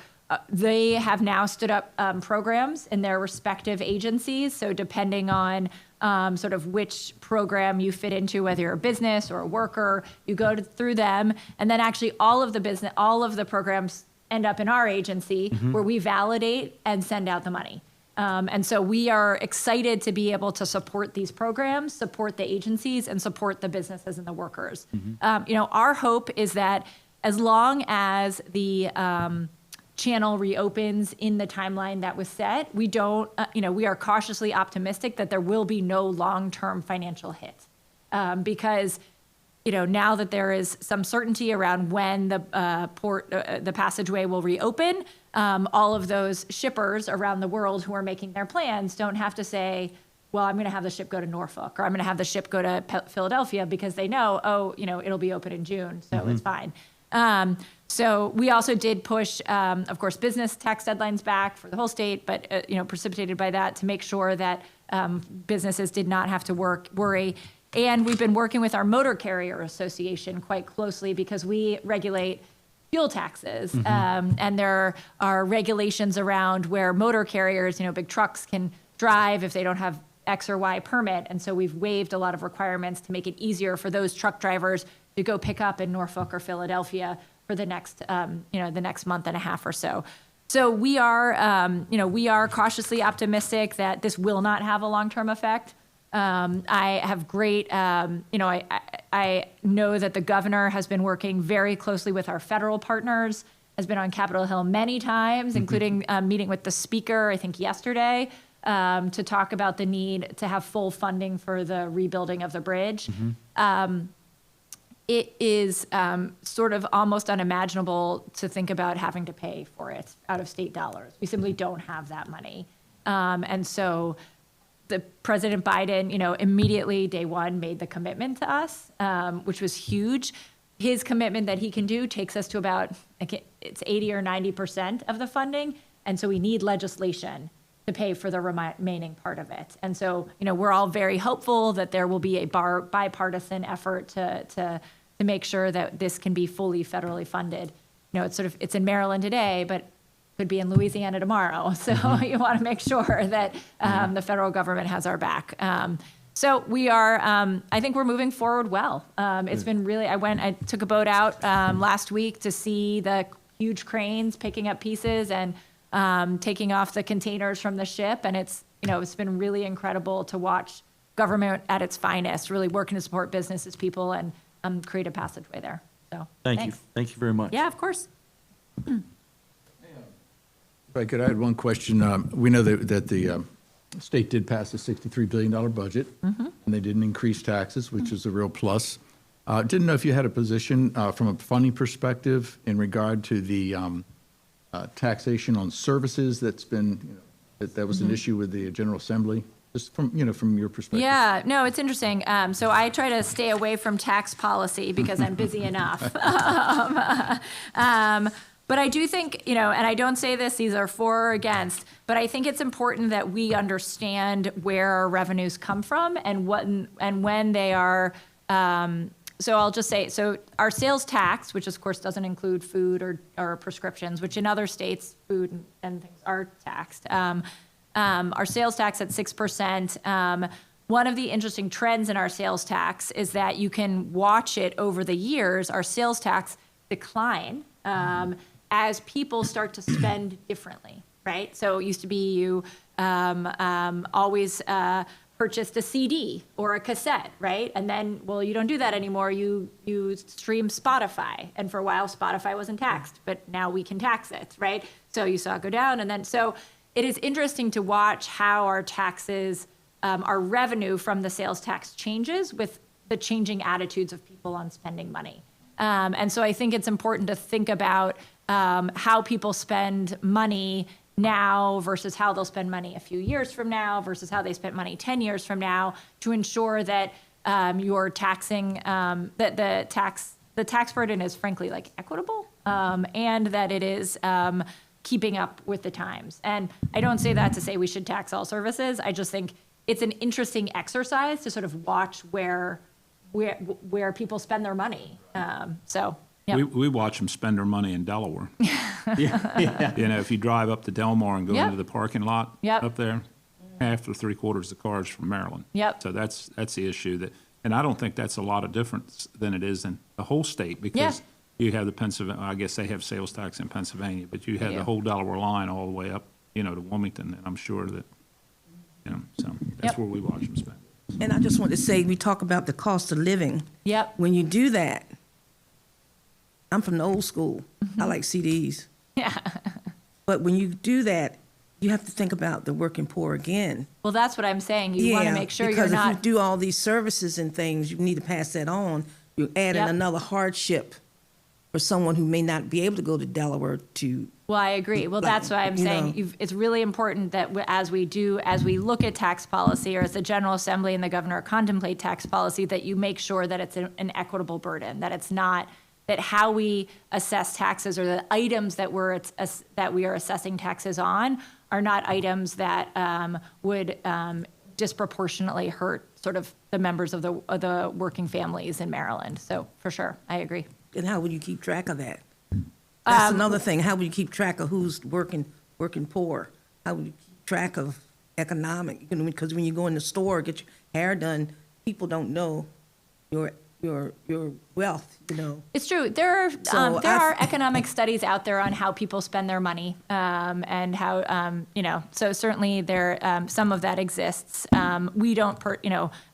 they have now stood up programs in their respective agencies. So depending on sort of which program you fit into, whether you're a business or a worker, you go through them. And then actually all of the programs end up in our agency where we validate and send out the money. And so we are excited to be able to support these programs, support the agencies, and support the businesses and the workers. Our hope is that as long as the channel reopens in the timeline that was set, we are cautiously optimistic that there will be no long-term financial hit. Because now that there is some certainty around when the port, the passageway will reopen, all of those shippers around the world who are making their plans don't have to say, well, I'm going to have the ship go to Norfolk, or I'm going to have the ship go to Philadelphia, because they know, it'll be open in June, so it's fine. So we also did push, of course, business tax deadlines back for the whole state, but, precipitated by that, to make sure that businesses did not have to worry. And we've been working with our Motor Carrier Association quite closely, because we regulate fuel taxes. And there are regulations around where motor carriers, big trucks, can drive if they don't have X or Y permit. And so we've waived a lot of requirements to make it easier for those truck drivers to go pick up in Norfolk or Philadelphia for the next, the next month and a half or so. So we are cautiously optimistic that this will not have a long-term effect. I have great, I know that the governor has been working very closely with our federal partners, has been on Capitol Hill many times, including meeting with the speaker, I think yesterday, to talk about the need to have full funding for the rebuilding of the bridge. It is sort of almost unimaginable to think about having to pay for it out of state dollars. We simply don't have that money. And so the President Biden, immediately day one made the commitment to us, which was huge. His commitment that he can do takes us to about, it's 80 or 90% of the funding. And so we need legislation to pay for the remaining part of it. And so, we're all very hopeful that there will be a bipartisan effort to make sure that this can be fully federally funded. It's in Maryland today, but could be in Louisiana tomorrow. So you want to make sure that the federal government has our back. So we are, I think we're moving forward well. It's been really, I took a boat out last week to see the huge cranes picking up pieces and taking off the containers from the ship. And it's been really incredible to watch government at its finest, really working to support businesses, people, and create a passageway there. So Thank thanks. you. Thank you very much. Yeah, of course. If I could add one question. We know that the state did pass a $63 billion budget, and they didn't increase taxes, which is a real plus. Didn't know if you had a position from a funding perspective in regard to the taxation on services that's been, that was an issue with the General Assembly, just from your perspective. Yeah, no, it's interesting. So I try to stay away from tax policy because I'm busy enough. But I do think, and I don't say this, these are for or against, but I think it's important that we understand where our revenues come from and when they are. So I'll just say, so our sales tax, which of course doesn't include food or prescriptions, which in other states, food and things are taxed. Our sales tax at 6%. One of the interesting trends in our sales tax is that you can watch it over the years, our sales tax decline as people start to spend differently, right? So it used to be you always purchased a CD or a cassette, right? And then, well, you don't do that anymore. You stream Spotify. And for a while, Spotify wasn't taxed, but now we can tax it, right? So you saw it go down. And then, so it is interesting to watch how our taxes, our revenue from the sales tax changes with the changing attitudes of people on spending money. And so I think it's important to think about how people spend money now versus how they'll spend money a few years from now versus how they spent money 10 years from now to ensure that you're taxing, that the tax burden is frankly like equitable and that it is keeping up with the times. And I don't say that to say we should tax all services. I just think it's an interesting exercise to sort of watch where people spend their money. So, yeah. We watch them spend their money in Delaware. If you drive up to Delmar and go into the parking lot up there, half or three quarters of the cars from Maryland. Yep. So that's the issue and I don't think that's a lot of difference than it is in the whole state because you have the Pennsylvania, I guess they have sales tax in Pennsylvania, but you have the whole Delaware line all the way up, to Wilmington, and I'm sure that, so that's where we watch them spend. And I just want to say, we talk about the cost of living. Yep. When you do that, I'm from the old school. I like CDs. Yeah. But when you do that, you have to think about the working poor again. Well, that's what I'm saying. You want to make sure you're not. Because if you do all these services and things, you need to pass that on. You're adding another hardship for someone who may not be able to go to Delaware to. Well, I agree. Well, that's why I'm saying it's really important that as we look at tax policy or as the General Assembly and the governor contemplate tax policy, that you make sure that it's an equitable burden, that it's not, that how we assess taxes or the items that we are assessing taxes on are not items that would disproportionately hurt sort of the members of the working families in Maryland. So for sure, I agree. And how would you keep track of that? That's another thing. How would you keep track of who's working poor? How would you keep track of economic? Because when you go in the store, get your hair done, people don't know your your wealth, you know. It's true. There So are economic studies out there on how people spend their money, and how, so certainly some of that exists. We don't,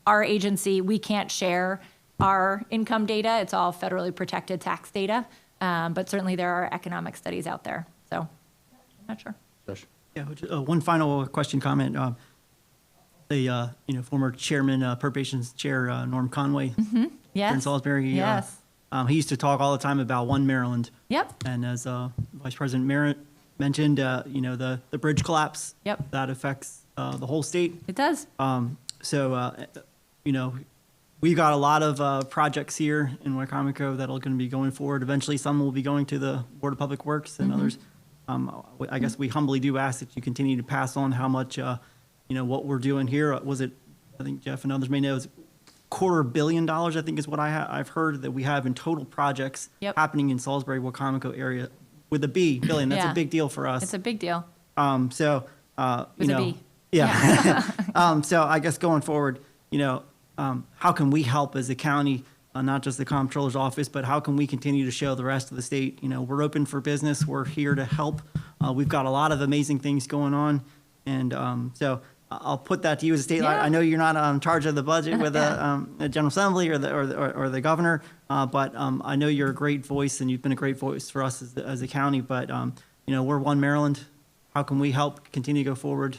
our agency, we can't share our income data. It's all federally protected tax data. But certainly there are economic studies out there. So I'm not sure. Josh? Yeah, one final question, comment. The former chairman, appropriations chair, Norm Conway, here Yes. in Salisbury. Yes. He used to talk all the time about One Maryland. Yep. And as Vice President Merritt mentioned, the bridge collapse. Yep. That affects the whole state. It does. We've got a lot of projects here in Wycomico that are going to be going forward. Eventually, some will be going to the Board of Public Works and others. I guess we humbly do ask that you continue to pass on how much, what we're doing here. I think Jeff and others may know, is $250 million, I think is what I've heard that we have in total projects happening in Salisbury, Wycomico area with a B, billion. That's Yeah. a big deal for us. It's a big deal. With a B. Yeah. So I guess going forward, how can we help as a county, not just the comptroller's office, but how can we continue to show the rest of the state, we're open for business, we're here to help. We've got a lot of amazing things going on. And so I'll put that to you as a state. Yeah. I know you're not in charge of the budget with the General Assembly or the governor, but I know you're a great voice and you've been a great voice for us as a county. But, we're One Maryland. How can we help continue to go forward?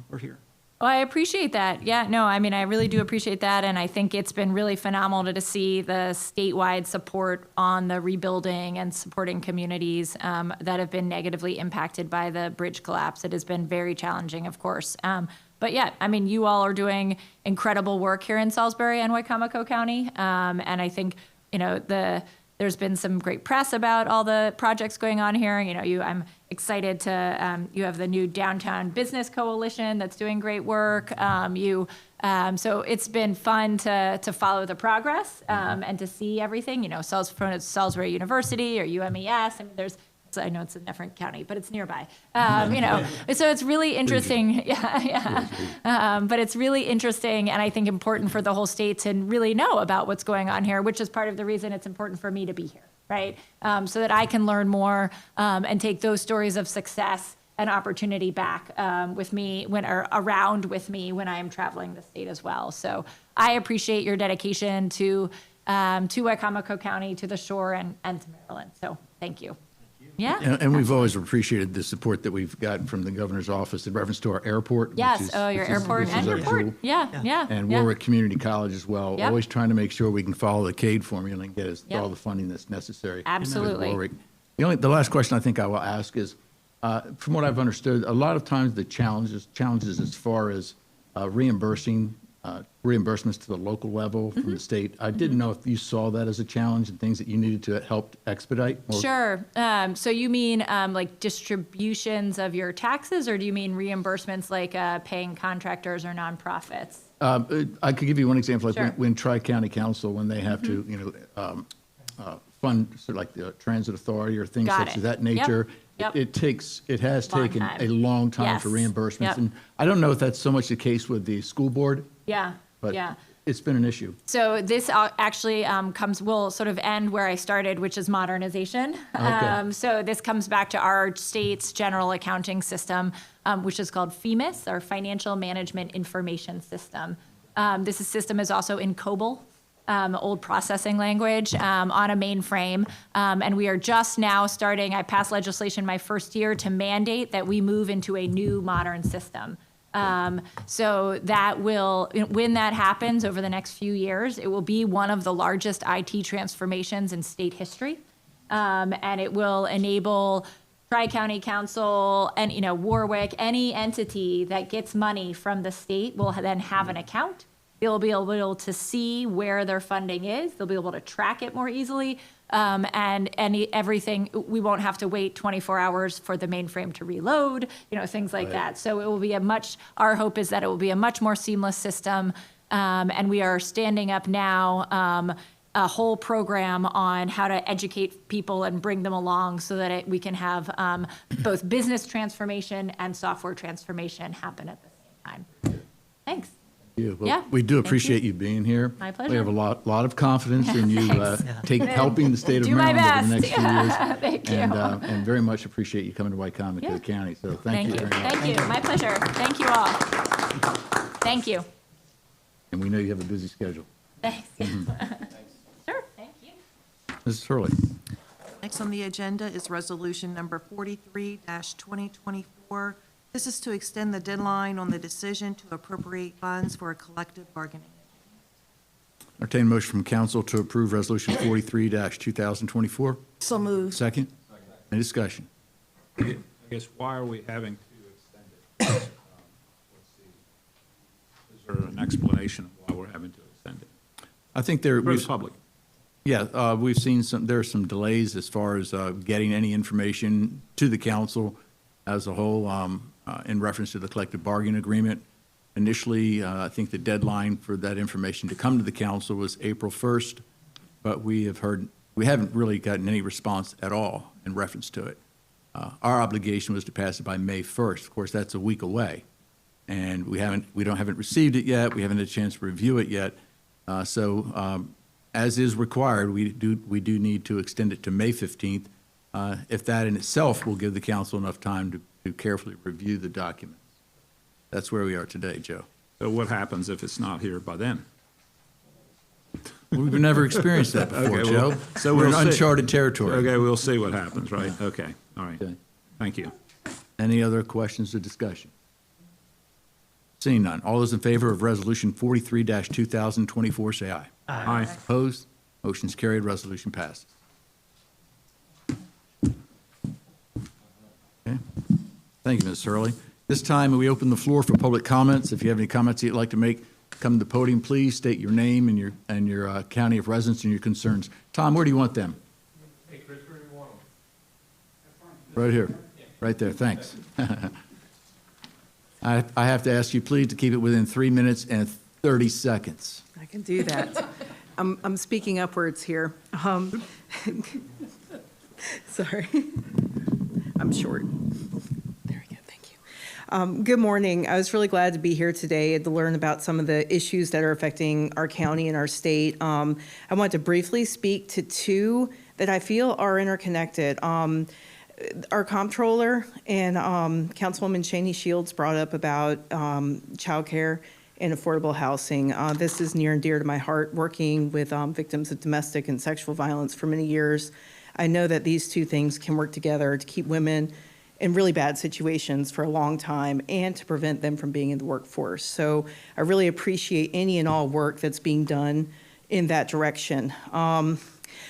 We're here. Well, I appreciate that. Yeah, no, I mean, I really do appreciate that. And I think it's been really phenomenal to see the statewide support on the rebuilding and supporting communities that have been negatively impacted by the bridge collapse. It has been very challenging, of course. But yeah, I mean, you all are doing incredible work here in Salisbury and Wycomico County. And I think, there's been some great press about all the projects going on here. I'm excited to, you have the new Downtown Business Coalition that's doing great work. So it's been fun to follow the progress and to see everything, Salisbury University or UMES. I mean, I know it's a different county, but it's nearby. So it's really interesting. But it's really interesting and I think important for the whole state to really know about what's going on here, which is part of the reason it's important for me to be here, right? So that I can learn more and take those stories of success and opportunity back with me around with me when I am traveling the state as well. So I appreciate your dedication to Wycomico County, to the shore, and to Maryland. So thank you. Yeah. And we've always appreciated the support that we've gotten from the governor's office in reference to our airport. Yes. Which is, Your airport and your port. Yeah. And Warwick Community College as well. Yep. Always trying to make sure we can follow the CADE formula and get us Yep. all the funding that's necessary. Absolutely. with Warwick. The last question I think I will ask is, from what I've understood, a lot of times the challenges as far as reimbursements to the local level from the state. I didn't know if you saw that as a challenge and things that you needed to help expedite? Or- Sure. So you mean like distributions of your taxes, or do you mean reimbursements like paying contractors or nonprofits? I could give you one example, like Sure. when Tri-County Council, when they have to, fund sort of like the transit authority or things Got such it. of that Yep. nature. Yep. It has Long taken time. a long time for Yes. reimbursements. Yep. And I don't know if that's so much the case with the school board, Yeah. but Yeah. it's been an issue. So this actually will sort of end where I started, which is modernization. Okay. So this comes back to our state's general accounting system, which is called FEMIS, our Financial Management Information System. This system is also in COBOL, old processing language, on a mainframe. And we are just now starting, I passed legislation my first year to mandate that we move into a new modern system. So that will, when that happens over the next few years, it will be one of the largest IT transformations in state history. And it will enable Tri-County Council and, Warwick, any entity that gets money from the state will then have an account. They'll be able to see where their funding is. They'll be able to track it more easily. And everything, we won't have to wait 24 hours for the mainframe to reload, things like that. So it will be our hope is that it will be a much more seamless system. And we are standing up now a whole program on how to educate people and bring them along so that we can have both business transformation and software transformation happen at the same time. Thanks. you. Well, Yeah, we do thank appreciate you being here. My pleasure. We have a lot of confidence in you Thanks. helping the state of Do my Maryland over the best. next few years. Thank you. And very much appreciate you coming to Wycomico Yeah. County. So thank you very much. Thank you. My pleasure. Thank you all. Thank you. And we know you have a busy schedule. Thanks. Sure, thank you. Mrs. Hurley. Next on the agenda is Resolution Number 43-2024. This is to extend the deadline on the decision to appropriate funds for a collective bargaining. Entertain a motion from council to approve Resolution 43-2024. So moved. Second? Any discussion? I guess, why are we having to extend it? Let's see. Is there an explanation of why we're having to extend it? I think there. For the public. Yeah, we've seen there are some delays as far as getting any information to the council as a whole in reference to the collective bargaining agreement. Initially, I think the deadline for that information to come to the council was April 1st, but we haven't really gotten any response at all in reference to it. Our obligation was to pass it by May 1st. Of course, that's a week away, and we haven't received it yet. We haven't had a chance to review it yet. As is required, we do need to extend it to May 15th, if that in itself will give the council enough time to carefully review the documents. That's where we are today, Joe. So what happens if it's not here by then? We've never experienced that before, Okay, Joe. well, so We're in we'll see. uncharted territory. Okay, we'll see what happens, right? Okay, all right. Okay. Thank you. Any other questions or discussion? Seeing none, all those in favor of Resolution 43-2024, say aye. Aye. Opposed? Motion's carried, resolution passes. Okay. Thank you, Ms. Hurley. This time, we open the floor for public comments. If you have any comments you'd like to make, come to the podium, please. State your name and your county of residence and your concerns. Tom, where do you want them? Hey, Chris, where do you want them? Right here. Right there, thanks. I have to ask you, please, to keep it within 3 minutes and 30 seconds. I can do that. I'm speaking upwards here. Sorry. I'm short. There we go, thank you. Good morning. I was really glad to be here today and to learn about some of the issues that are affecting our county and our state. I want to briefly speak to two that I feel are interconnected. Our comptroller and Councilwoman Cheney Shields brought up about childcare and affordable housing. This is near and dear to my heart, working with victims of domestic and sexual violence for many years. I know that these two things can work together to keep women in really bad situations for a long time and to prevent them from being in the workforce. So I really appreciate any and all work that's being done in that direction.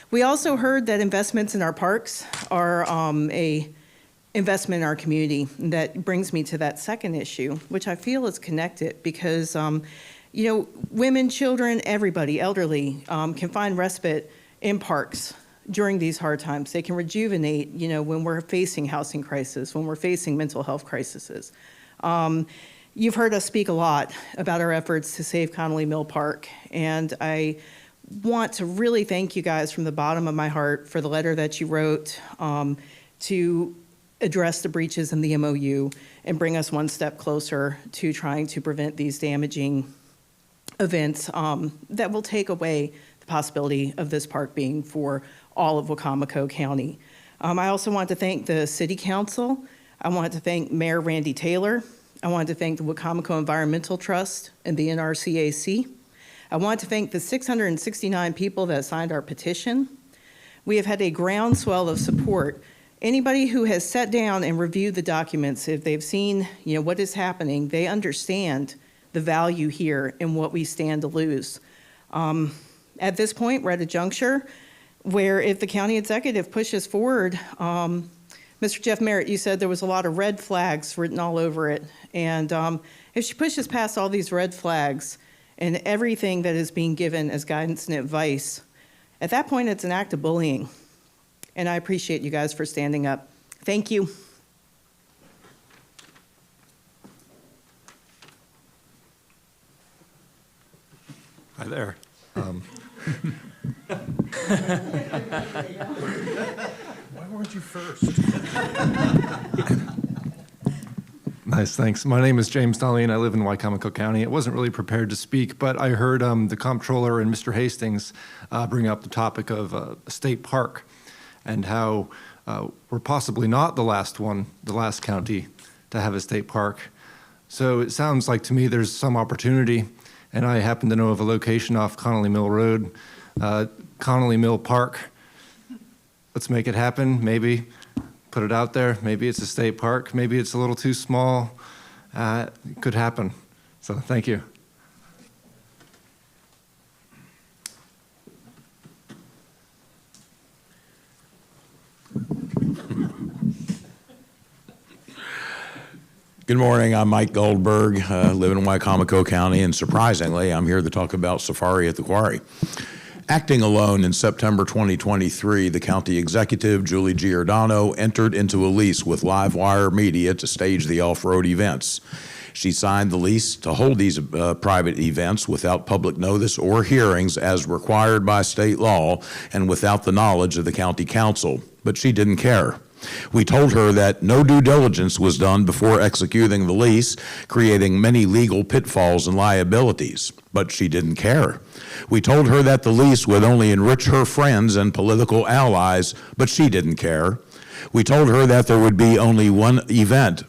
We also heard that investments in our parks are a investment in our community. That brings me to that second issue, which I feel is connected because, women, children, everybody, elderly, can find respite in parks during these hard times. They can rejuvenate, when we're facing housing crisis, when we're facing mental health crises. You've heard us speak a lot about our efforts to save Connolly Mill Park, and I want to really thank you guys from the bottom of my heart for the letter that you wrote to address the breaches in the MOU and bring us one step closer to trying to prevent these damaging events that will take away the possibility of this park being for all of Wicomico County. I also want to thank the City Council. I want to thank Mayor Randy Taylor. I want to thank the Wicomico Environmental Trust and the NRCAC. I want to thank the 669 people that signed our petition. We have had a groundswell of support. Anybody who has sat down and reviewed the documents, if they've seen what is happening, they understand the value here and what we stand to lose. At this point, we're at a juncture where if the county executive pushes forward, Mr. Jeff Merritt, you said there was a lot of red flags written all over it. And if she pushes past all these red flags and everything that is being given as guidance and advice, at that point, it's an act of bullying. And I appreciate you guys for standing up. Thank you. Hi there. Why weren't you first? Nice, thanks. My name is James Donnelly, and I live in Wycomico County. I wasn't really prepared to speak, but I heard the comptroller and Mr. Hastings bring up the topic of a state park and how we're possibly not the last county to have a state park. So it sounds like to me there's some opportunity, and I happen to know of a location off Connolly Mill Road, Connolly Mill Park. Let's make it happen, maybe. Put it out there. Maybe it's a state park. Maybe it's a little too small. It could happen. So thank you. Good morning. I'm Mike Goldberg, live in Wycomico County, and surprisingly, I'm here to talk about Safari at the Quarry. Acting alone in September 2023, the county executive, Julie Giordano, entered into a lease with Livewire Media to stage the off-road events. She signed the lease to hold these private events without public notice or hearings as required by state law and without the knowledge of the county council, but she didn't care. We told her that no due diligence was done before executing the lease, creating many legal pitfalls and liabilities, but she didn't care. We told her that the lease would only enrich her friends and political allies, but she didn't care. We told her that there would be only one event.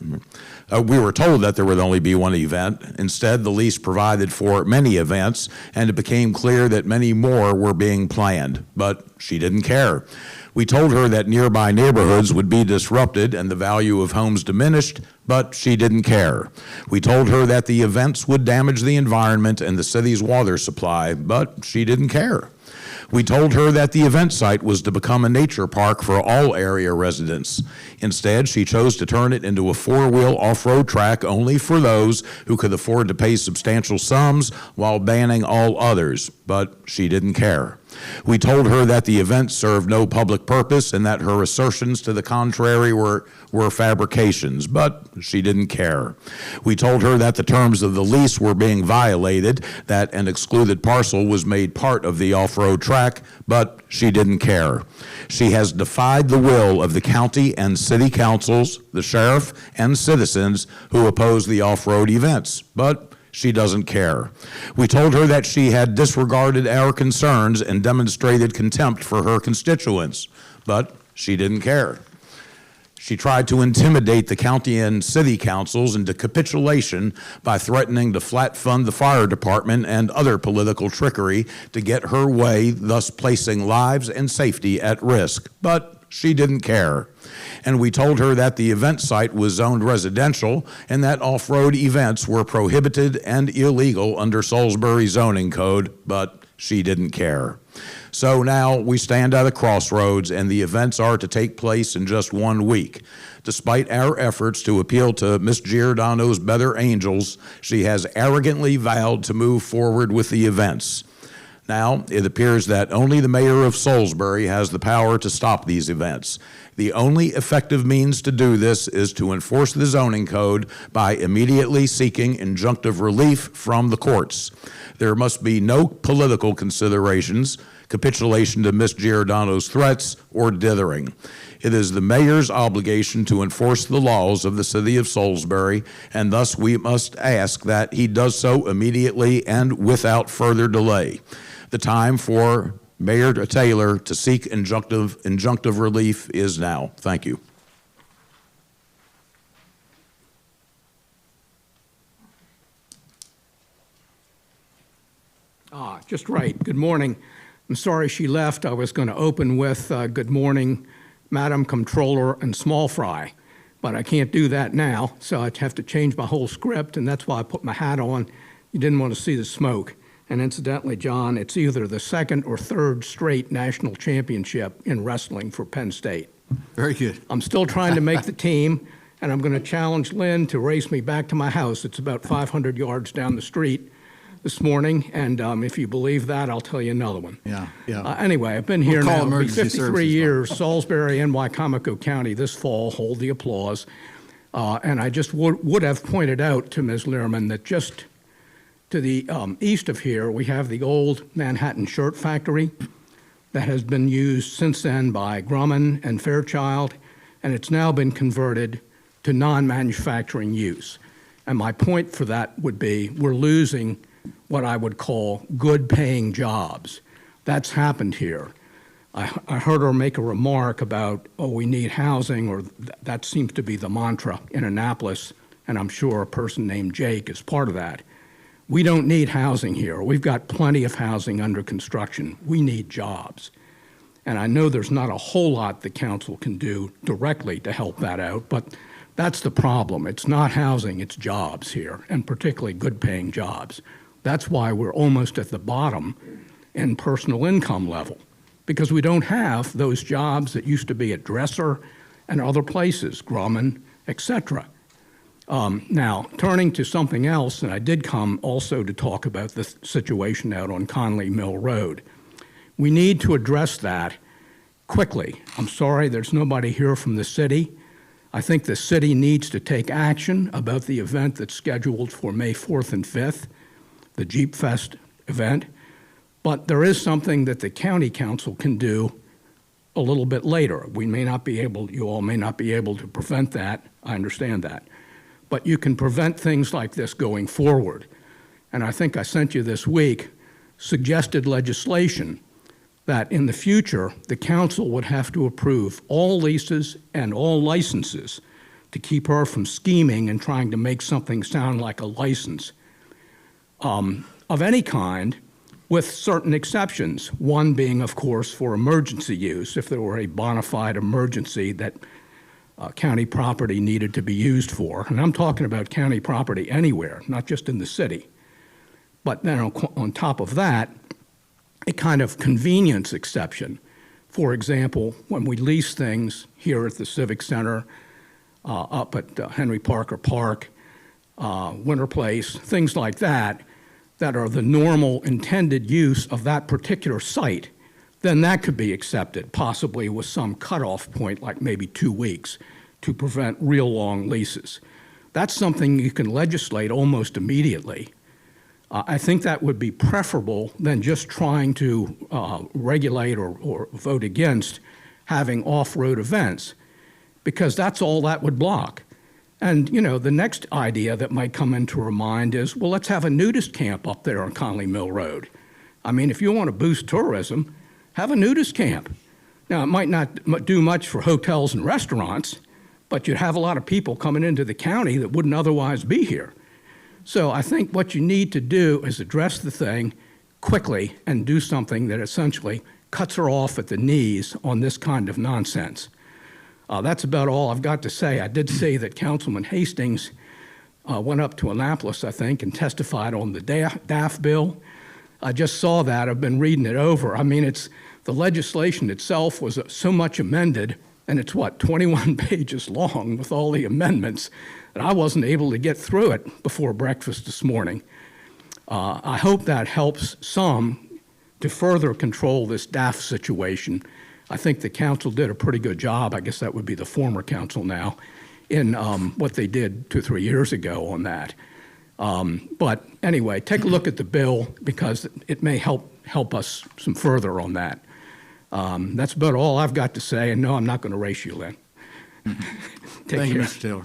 We were told that there would only be one event. Instead, the lease provided for many events, and it became clear that many more were being planned, but she didn't care. We told her that nearby neighborhoods would be disrupted and the value of homes diminished, but she didn't care. We told her that the events would damage the environment and the city's water supply, but she didn't care. We told her that the event site was to become a nature park for all area residents. Instead, she chose to turn it into a four-wheel off-road track only for those who could afford to pay substantial sums while banning all others, but she didn't care. We told her that the event served no public purpose and that her assertions to the contrary were fabrications, but she didn't care. We told her that the terms of the lease were being violated, that an excluded parcel was made part of the off-road track, but she didn't care. She has defied the will of the county and city councils, the sheriff, and citizens who oppose the off-road events, but she doesn't care. We told her that she had disregarded our concerns and demonstrated contempt for her constituents, but she didn't care. She tried to intimidate the county and city councils into capitulation by threatening to flat fund the fire department and other political trickery to get her way, thus placing lives and safety at risk, but she didn't care. And we told her that the event site was zoned residential and that off-road events were prohibited and illegal under Salisbury zoning code, but she didn't care. So now we stand at a crossroads and the events are to take place in just 1 week. Despite our efforts to appeal to Ms. Giordano's better angels, she has arrogantly vowed to move forward with the events. Now, it appears that only the mayor of Salisbury has the power to stop these events. The only effective means to do this is to enforce the zoning code by immediately seeking injunctive relief from the courts. There must be no political considerations, capitulation to Ms. Giordano's threats, or dithering. It is the mayor's obligation to enforce the laws of the city of Salisbury, and thus we must ask that he does so immediately and without further delay. The time for Mayor Taylor to seek injunctive relief is now. Thank you. Just right. Good morning. I'm sorry she left. I was going to open with good morning, Madam Comptroller and Small Fry, but I can't do that now, so I'd have to change my whole script, and that's why I put my hat on. You didn't want to see the smoke. And incidentally, John, it's either the second or third straight national championship in wrestling for Penn State. Very good. I'm still trying to make the team, and I'm going to challenge Lynn to race me back to my house. It's about 500 yards down the street this morning, and if you believe that, I'll tell you another one. Yeah. Anyway, I've been here We'll call now for emergency 53 services. years. Salisbury and Wycomico County this fall hold the applause. And I just would have pointed out to Ms. Lehrman that just to the east of here, we have the old Manhattan Shirt Factory that has been used since then by Grumman and Fairchild, and it's now been converted to non-manufacturing use. And my point for that would be we're losing what I would call good-paying jobs. That's happened here. I heard her make a remark about, oh, we need housing, or that seems to be the mantra in Annapolis, and I'm sure a person named Jake is part of that. We don't need housing here. We've got plenty of housing under construction. We need jobs. And I know there's not a whole lot the council can do directly to help that out, but that's the problem. It's not housing, it's jobs here, and particularly good-paying jobs. That's why we're almost at the bottom in personal income level, because we don't have those jobs that used to be at Dresser and other places, Grumman, et cetera. Now, turning to something else, and I did come also to talk about the situation out on Conley Mill Road. We need to address that quickly. I'm sorry there's nobody here from the city. I think the city needs to take action about the event that's scheduled for May 4th and 5th, the Jeep Fest event. But there is something that the county council can do a little bit later. We may not be able, you all may not be able to prevent that. I understand that. But you can prevent things like this going forward. And I think I sent you this week suggested legislation that in the future, the council would have to approve all leases and all licenses to keep her from scheming and trying to make something sound like a license of any kind, with certain exceptions, one being, of course, for emergency use, if there were a bona fide emergency that county property needed to be used for. And I'm talking about county property anywhere, not just in the city. But then on top of that, a kind of convenience exception. For example, when we lease things here at the Civic Center, up at Henry Parker Park, Winter Place, things like that, that are the normal intended use of that particular site, then that could be accepted, possibly with some cutoff point, like maybe 2 weeks, to prevent real long leases. That's something you can legislate almost immediately. I think that would be preferable than just trying to regulate or vote against having off-road events, because that's all that would block. And, you know, the next idea that might come into her mind is, well, let's have a nudist camp up there on Conley Mill Road. I mean, if you want to boost tourism, have a nudist camp. Now, it might not do much for hotels and restaurants, but you'd have a lot of people coming into the county that wouldn't otherwise be here. So I think what you need to do is address the thing quickly and do something that essentially cuts her off at the knees on this kind of nonsense. That's about all I've got to say. I did say that Councilman Hastings went up to Annapolis, I think, and testified on the DAF bill. I just saw that. I've been reading it over. I mean, the legislation itself was so much amended, and it's, 21 pages long with all the amendments, that I wasn't able to get through it before breakfast this morning. I hope that helps some to further control this DAF situation. I think the council did a pretty good job, I guess that would be the former council now, in what they did 2 or 3 years ago on that. But anyway, take a look at the bill, because it may help us some further on that. That's about all I've got to say, and no, I'm not going to race you, Lynn. Thank you, Mr. Taylor.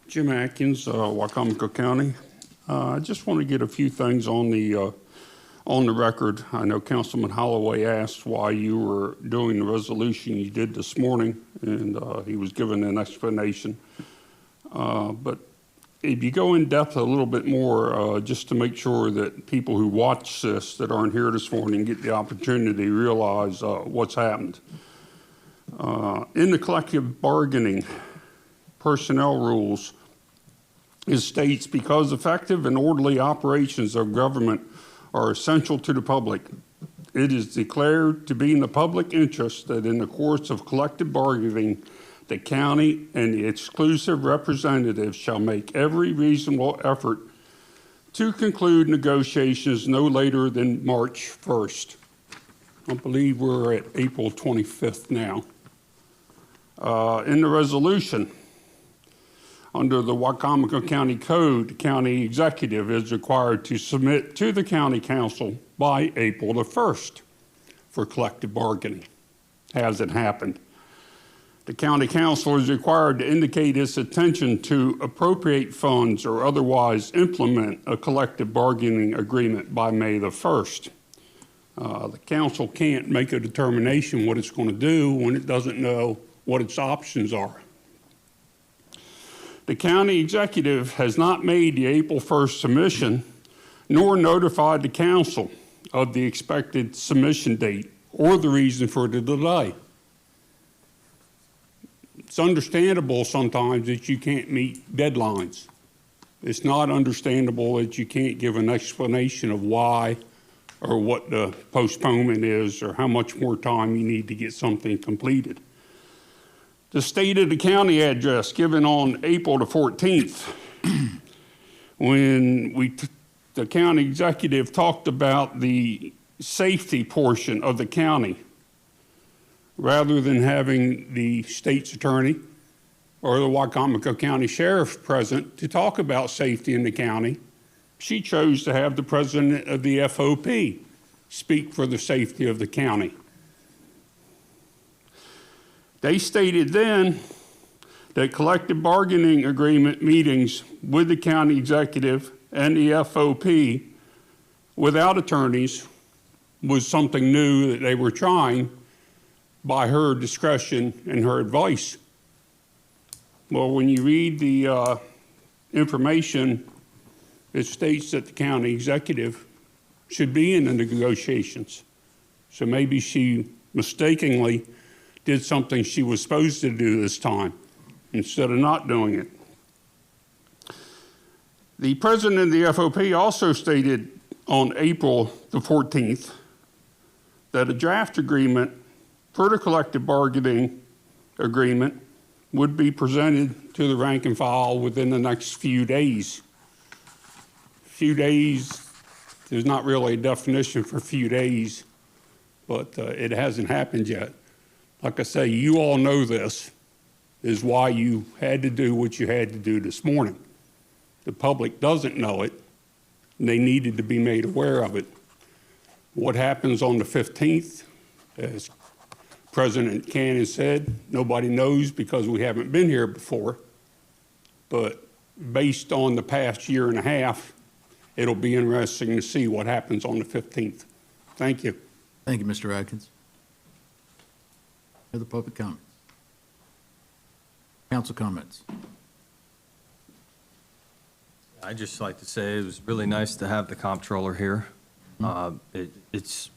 Jim Atkins, Wycomico County. I just want to get a few things on the record. I know Councilman Holloway asked why you were doing the resolution you did this morning, and he was given an explanation. But if you go in depth a little bit more, just to make sure that people who watch this that aren't here this morning get the opportunity to realize what's happened. In the collective bargaining personnel rules, it states, because effective and orderly operations of government are essential to the public, it is declared to be in the public interest that in the course of collective bargaining, the county and the exclusive representatives shall make every reasonable effort to conclude negotiations no later than March 1st. I believe we're at April 25th now. In the resolution, Under the Wycomico County Code, the county executive is required to submit to the county council by April the 1st for collective bargaining. Hasn't happened. The county council is required to indicate its intention to appropriate funds or otherwise implement a collective bargaining agreement by May the 1st. The council can't make a determination what it's going to do when it doesn't know what its options are. The county executive has not made the April 1st submission, nor notified the council of the expected submission date or the reason for the delay. It's understandable sometimes that you can't meet deadlines. It's not understandable that you can't give an explanation of why or what the postponement is or how much more time you need to get something completed. The state of the county address given on April the 14th, when the county executive talked about the safety portion of the county, rather than having the state's attorney or the Wycomico County Sheriff present to talk about safety in the county, she chose to have the president of the FOP speak for the safety of the county. They stated then that collective bargaining agreement meetings with the county executive and the FOP without attorneys was something new that they were trying by her discretion and her advice. Well, when you read the information, it states that the county executive should be in the negotiations. So maybe she mistakenly did something she was supposed to do this time instead of not doing it. The president of the FOP also stated on April the 14th that a draft agreement for the collective bargaining agreement would be presented to the rank and file within the next few days. Few days, there's not really a definition for few days, but it hasn't happened yet. Like I say, you all know this is why you had to do what you had to do this morning. The public doesn't know it, and they needed to be made aware of it. What happens on the 15th, as President Cannon said, nobody knows because we haven't been here before. But based on the past year and a half, it'll be interesting to see what happens on the 15th. Thank you. Thank you, Mr. Atkins. Other public comments? Council comments? I'd just like to say it was really nice to have the comptroller here. It's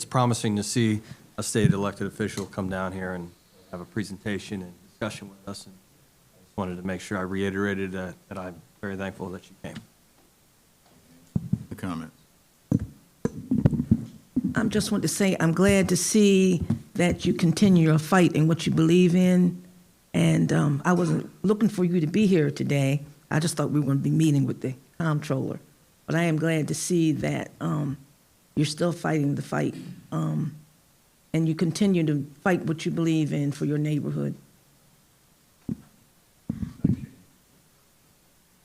promising to see a state elected official come down here and have a presentation and discussion with us. And I just wanted to make sure I reiterated that I'm very thankful that you came. The comments? I just want to say I'm glad to see that you continue your fight in what you believe in. And I wasn't looking for you to be here today. I just thought we were going to be meeting with the comptroller. But I am glad to see that you're still fighting the fight. And you continue to fight what you believe in for your neighborhood.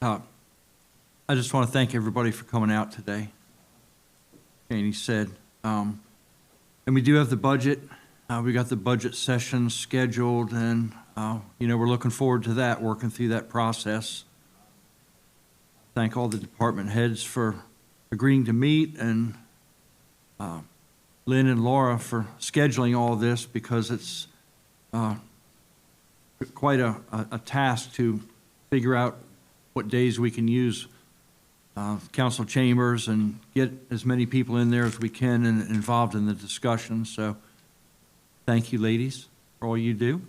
I just want to thank everybody for coming out today. Janie said, and we do have the budget. We got the budget session scheduled, and we're looking forward to that, working through that process. Thank all the department heads for agreeing to meet, and Lynn and Laura for scheduling all this, because it's quite a task to figure out what days we can use council chambers and get as many people in there as we can and involved in the discussion. So thank you, ladies, for all you do.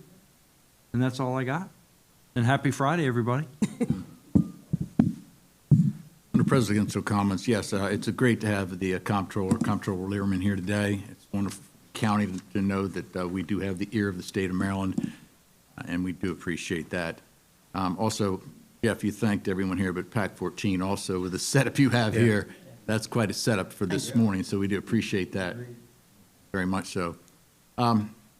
And that's all I got. And happy Friday, everybody. Under presidential comments, yes, it's great to have the Comptroller Learman here today. It's wonderful county to know that we do have the ear of the state of Maryland, and we do appreciate that. Also, Jeff, you thanked everyone here, but PAC 14 also with the setup you have here, that's quite a setup for this morning, so we do appreciate that very much so.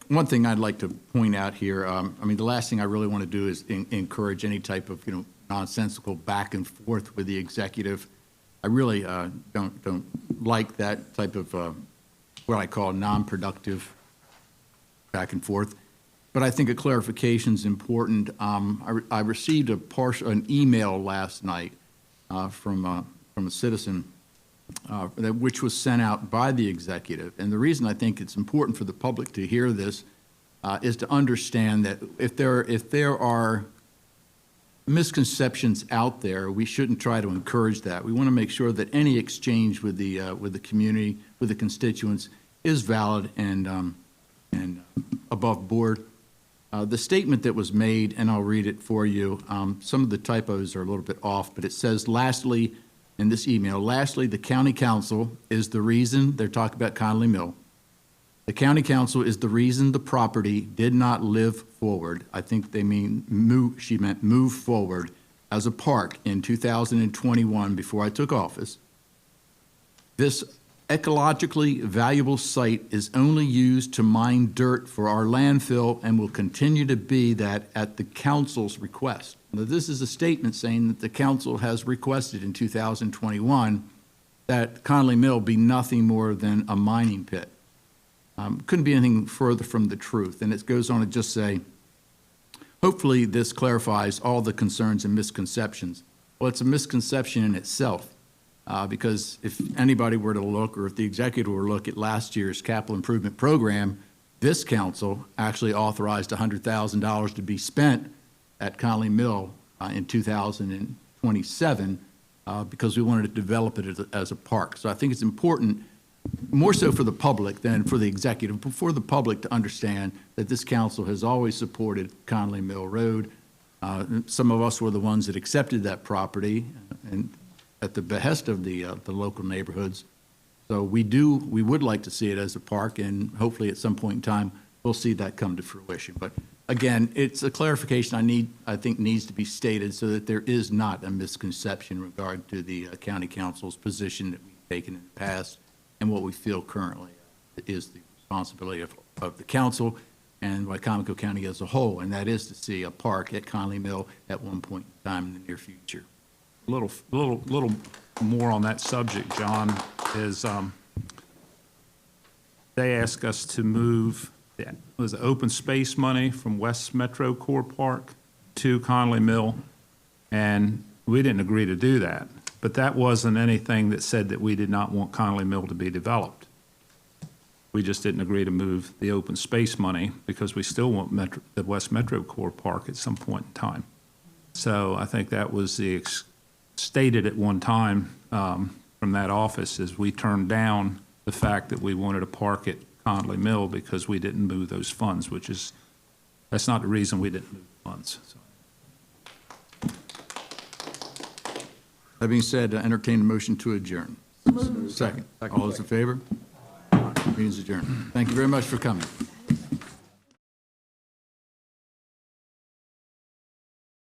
one thing I'd like to point out here, I mean, the last thing I really want to do is encourage any type of, nonsensical back and forth with the executive. I really don't like that type of what I call non-productive back and forth. But I think a clarification is important. I received an email last night from a citizen which was sent out by the executive. And the reason I think it's important for the public to hear this is to understand that if there are misconceptions out there, we shouldn't try to encourage that. We want to make sure that any exchange with the community, with the constituents, is valid and above board. The statement that was made, and I'll read it for you, some of the typos are a little bit off, but it says, lastly, in this email, lastly, the county council is the reason, they're talking about Conley Mill, the county council is the reason the property did not live forward. I think they mean she meant move forward as a park in 2021 before I took office. This ecologically valuable site is only used to mine dirt for our landfill and will continue to be that at the council's request. Now, this is a statement saying that the council has requested in 2021 that Conley Mill be nothing more than a mining pit. Couldn't be anything further from the truth. And it goes on to just say, hopefully this clarifies all the concerns and misconceptions. Well, it's a misconception in itself. Because if anybody were to look, or if the executive were to look at last year's capital improvement program, this council actually authorized $100,000 to be spent at Conley Mill in 2027 because we wanted to develop it as a park. So I think it's important, more so for the public than for the executive, but for the public to understand that this council has always supported Conley Mill Road. Some of us were the ones that accepted that property and at the behest of the local neighborhoods. So we would like to see it as a park, and hopefully at some point in time, we'll see that come to fruition. But again, it's a clarification I think needs to be stated so that there is not a misconception in regard to the county council's position that we've taken in the past and what we feel currently is the responsibility of the council and Wycomico County as a whole, and that is to see a park at Conley Mill at one point in time in the near future. A little more on that subject, John, is they asked us to move the open space money from West Metro Core Park to Conley Mill, and we didn't agree to do that. But that wasn't anything that said that we did not want Conley Mill to be developed. We just didn't agree to move the open space money because we still want the West Metro Core Park at some point in time. So I think that was stated at one time from that office is we turned down the fact that we wanted a park at Conley Mill because we didn't move those funds, that's not the reason we didn't move the funds. So. That being said, I entertain a motion to adjourn. Second. All those in favor? Meeting is adjourned. Thank you very much for coming.